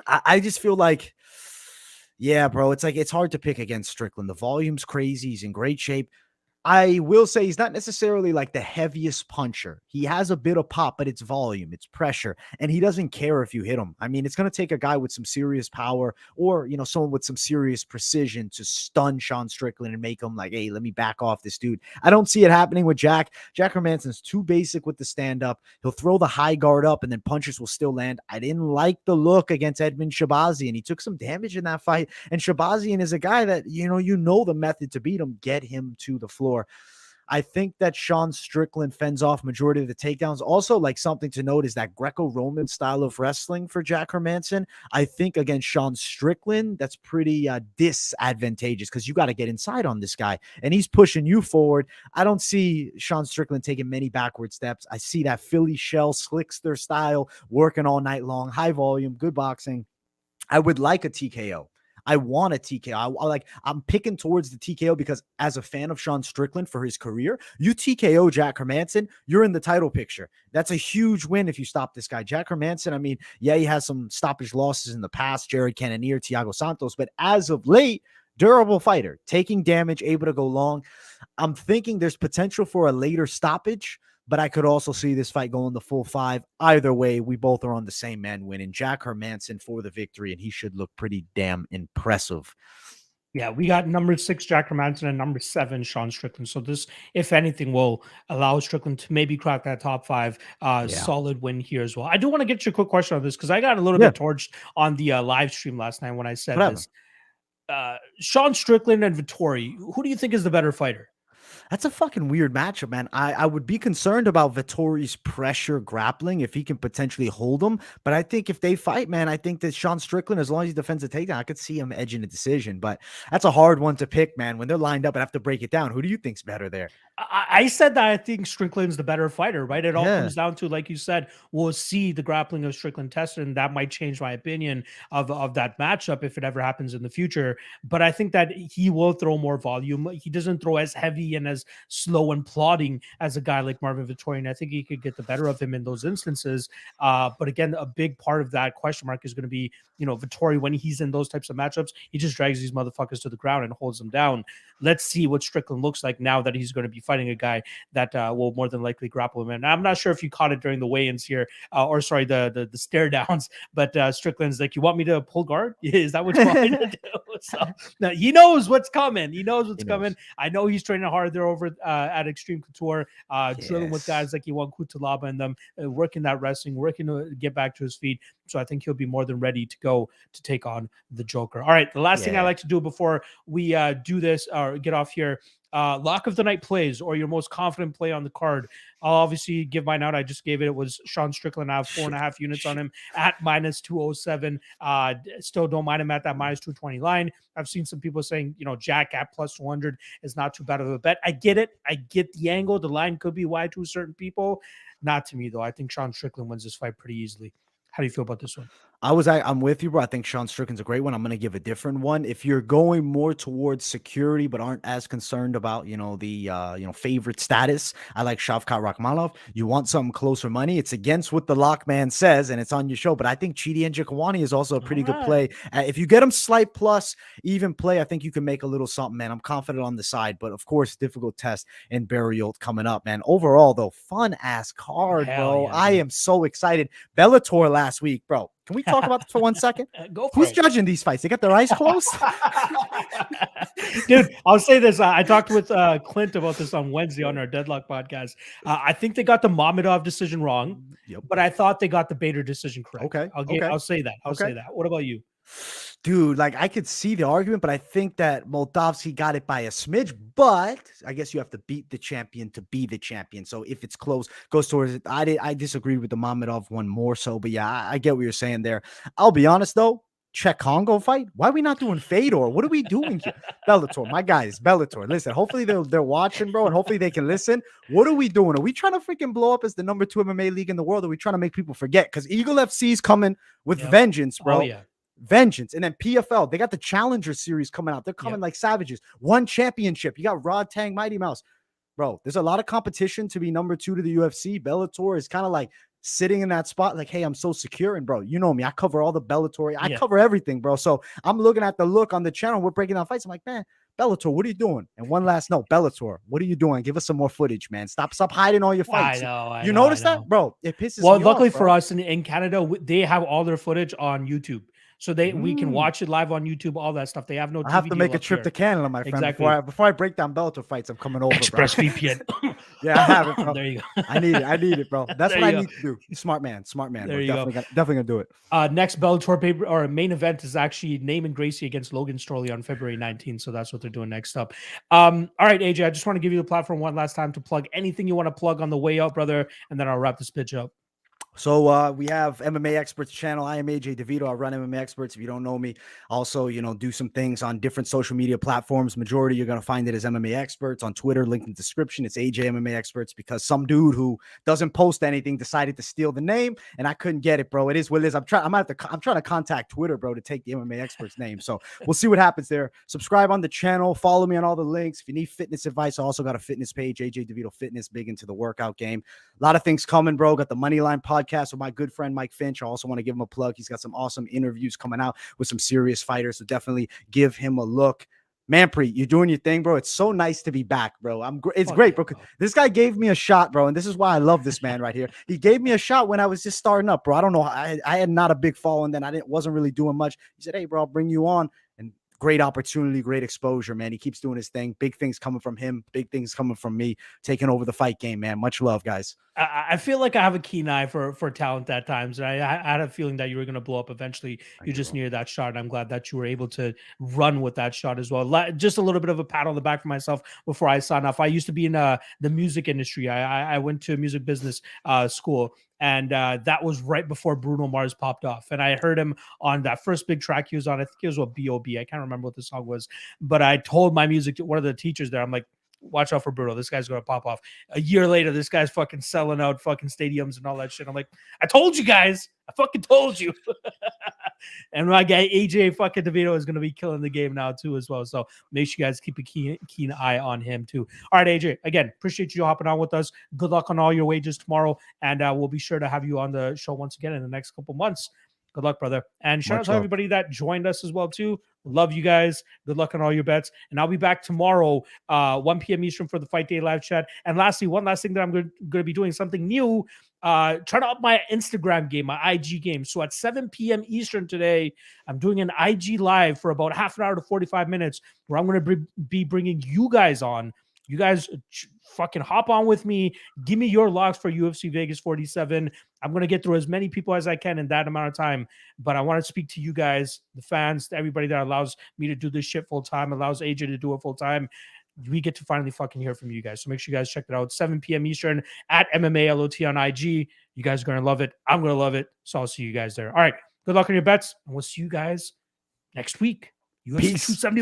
I just feel like, yeah, bro, it's like it's hard to pick against Strickland. The volume's crazy. He's in great shape. I will say he's not necessarily like the heaviest puncher. He has a bit of pop, but it's volume, it's pressure, and he doesn't care if you hit him. I mean, it's going to take a guy with some serious power or, someone with some serious precision to stun Sean Strickland and make him like, hey, let me back off this dude. I don't see it happening with Jack. Jack Hermansson's too basic with the stand-up. He'll throw the high guard up and then punches will still land. I didn't like the look against Edmund Shabazian. He took some damage in that fight, and Shabazian is a guy that, the method to beat him, get him to the floor. I think that Sean Strickland fends off majority of the takedowns. Also, like something to note is that Greco-Roman style of wrestling for Jack Hermansson. I think against Sean Strickland, that's pretty disadvantageous because you got to get inside on this guy, and he's pushing you forward. I don't see Sean Strickland taking many backward steps. I see that Philly shell, slickster style, working all night long, high volume, good boxing. I would like a TKO. I want a TKO. I'm picking towards the TKO because as a fan of Sean Strickland for his career, you TKO Jack Hermansson, you're in the title picture. That's a huge win if you stop this guy. Jack Hermansson, I mean, yeah, he has some stoppage losses in the past, Jared Cannonier, Thiago Santos, but as of late, durable fighter, taking damage, able to go long. I'm thinking there's potential for a later stoppage, but I could also see this fight going the full 5. Either way, we both are on the same man winning. Jack Hermansson for the victory, and he should look pretty damn impressive. Yeah, we got number 6 Jack Hermansson and number 7 Sean Strickland. So this, if anything, will allow Strickland to maybe crack that top 5. Solid win here as well. I do want to get you a quick question on this because I got a little bit torched on the live stream last night when I said this. Sean Strickland and Vettori, who do you think is the better fighter? That's a fucking weird matchup, man. I would be concerned about Vettori's pressure grappling if he can potentially hold him. But I think if they fight, man, I think that Sean Strickland, as long as he defends a takedown, I could see him edging a decision. But that's a hard one to pick, man. When they're lined up and have to break it down, who do you think's better there? I said that I think Strickland's the better fighter, right? It all comes down to, like you said, we'll see the grappling of Strickland tested, and that might change my opinion of that matchup if it ever happens in the future. But I think that he will throw more volume. He doesn't throw as heavy and as slow and plodding as a guy like Marvin Vettori, and I think he could get the better of him in those instances. But again, a big part of that question mark is going to be, Vettori, when he's in those types of matchups, he just drags these motherfuckers to the ground and holds them down. Let's see what Strickland looks like now that he's going to be fighting a guy that will more than likely grapple him. And I'm not sure if you caught it during the weigh-ins here, the stare downs, but Strickland's like, you want me to pull guard? Is that what you want me to do? So now he knows what's coming. He knows what's coming. I know he's training hard there over at Extreme Couture, drilling with guys like Iwan Kutalaba and them, working that wrestling, working to get back to his feet. So I think he'll be more than ready to go to take on the Joker. All right, the last thing I like to do before we do this or get off here, lock of the night plays or your most confident play on the card. I'll obviously give mine out. I just gave it. It was Sean Strickland. I have 4.5 units on him at -207. Still don't mind him at that -220 line. I've seen some people saying, Jack at +200 is not too bad of a bet. I get it. I get the angle. The line could be wide to certain people. Not to me, though. I think Sean Strickland wins this fight pretty easily. How do you feel about this one? I'm with you, bro. I think Sean Strickland's a great one. I'm going to give a different one. If you're going more towards security, but aren't as concerned about, the favorite status, I like Shavkat Rakhmonov. You want something closer money. It's against what the lock man says, and it's on your show. But I think Chidi Njokuani is also a pretty good play. If you get him slight plus, even play, I think you can make a little something, man. I'm confident on the side, but of course, difficult test in Barriault coming up, man. Overall, though, fun ass card, bro. I am so excited. Bellator last week, bro. Can we talk about this for 1 second? Who's judging these fights? They got their eyes closed? Dude, I'll say this. I talked with Clint about this on Wednesday on our Deadlock podcast. I think they got the Mamedov decision wrong, but I thought they got the Bader decision correct. I'll say that. I'll say that. What about you? Dude, I could see the argument, but I think that Moldavsky got it by a smidge. But I guess you have to beat the champion to be the champion. So if it's close, goes towards it. I disagree with the Mamedov one more so. But yeah, I get what you're saying there. I'll be honest though. Czech Congo fight? Why are we not doing Fedor? What are we doing here? Bellator, my guys, Bellator. Listen, hopefully they're watching, bro, and hopefully they can listen. What are we doing? Are we trying to freaking blow up as the number 2 MMA league in the world? Or are we trying to make people forget? Because Eagle FC is coming with vengeance, bro. Oh, yeah. Vengeance. And then PFL, they got the Challenger series coming out. They're coming like savages. One championship. You got Rod Tang, Mighty Mouse. Bro, there's a lot of competition to be number 2 to the UFC. Bellator is kind of like sitting in that spot like, hey, I'm so secure. And bro, you know me. I cover all the Bellator. I cover everything, bro. So I'm looking at the look on the channel. We're breaking down fights. I'm like, man, Bellator, what are you doing? And one last note, Bellator, what are you doing? Give us some more footage, man. Stop hiding all your fights. I know, notice that? Bro, it pisses me off. Well, luckily for us in Canada, they have all their footage on YouTube. So we can watch it live on YouTube, all that stuff. They have no DVD. I have to make a trip to Canada, my friend. Exactly. Before I break down Bellator fights, I'm coming over. Express VPN. Yeah, I have it, bro. There you go. I need it, bro. That's what I need to do. Smart man. There you go. Definitely gonna do it. Next Bellator paper or main event is actually Naaman Gracie against Logan Storley on February 19th. So that's what they're doing next up. All right, AJ, I just want to give you the platform one last time to plug anything you want to plug on the way out, brother, and then I'll wrap this pitch up. So we have MMA Experts channel. I am AJ Devito. I run MMA Experts. If you don't know me, also, do some things on different social media platforms. Majority, you're going to find it as MMA Experts on Twitter, link in the description. It's AJ MMA Experts because some dude who doesn't post anything decided to steal the name and I couldn't get it, bro. It is what it is. I'm trying to contact Twitter, bro, to take the MMA Experts name. So we'll see what happens there. Subscribe on the channel. Follow me on all the links. If you need fitness advice, I also got a fitness page, AJ Devito Fitness, big into the workout game. A lot of things coming, bro. Got the Moneyline podcast with my good friend Mike Finch. I also want to give him a plug. He's got some awesome interviews coming out with some serious fighters, so definitely give him a look. Manpreet, you're doing your thing, bro. It's so nice to be back, bro. It's great, bro. This guy gave me a shot, bro, and this is why I love this man right here. He gave me a shot when I was just starting up, bro. I don't know. I had not a big following then. Wasn't really doing much. He said, "Hey, bro, I'll bring you on." And great opportunity, great exposure, man. He keeps doing his thing. Big things coming from him. Big things coming from me. Taking over the fight game, man. Much love, guys. I feel like I have a keen eye for talent at times. I had a feeling that you were going to blow up eventually. You just needed that shot. And I'm glad that you were able to run with that shot as well. Just a little bit of a pat on the back for myself before I sign off. I used to be in the music industry. I went to music business school. And that was right before Bruno Mars popped off. And I heard him on that first big track he was on. I think it was what B.O.B. I can't remember what the song was. But I told my music, one of the teachers there, I'm like, watch out for Bruno. This guy's going to pop off. A year later, this guy's fucking selling out fucking stadiums and all that shit. I'm like, I told you guys. I fucking told you. And my guy, AJ fucking Devito, is going to be killing the game now too as well. So make sure you guys keep a keen eye on him too. All right, AJ, again, appreciate you hopping on with us. Good luck on all your wages tomorrow. And we'll be sure to have you on the show once again in the next couple months. Good luck, brother. And shout out to everybody that joined us as well, too. Love you guys. Good luck on all your bets. And I'll be back tomorrow, 1 p.m. Eastern for the Fight Day live chat. And lastly, one last thing that I'm going to be doing, something new, trying to up my Instagram game, my IG game. So at 7 p.m. Eastern today, I'm doing an IG live for about half an hour to 45 minutes where I'm going to be bringing you guys on. You guys fucking hop on with me. Give me your logs for UFC Vegas 47. I'm going to get through as many people as I can in that amount of time. But I want to speak to you guys, the fans, to everybody that allows me to do this shit full time, allows AJ to do it full time. We get to finally fucking hear from you guys. So make sure you guys check it out. 7 p.m. Eastern at MMA LOT on IG. You guys are going to love it. I'm going to love it. So I'll see you guys there. All right. Good luck on your bets. And we'll see you guys next week. UFC 271.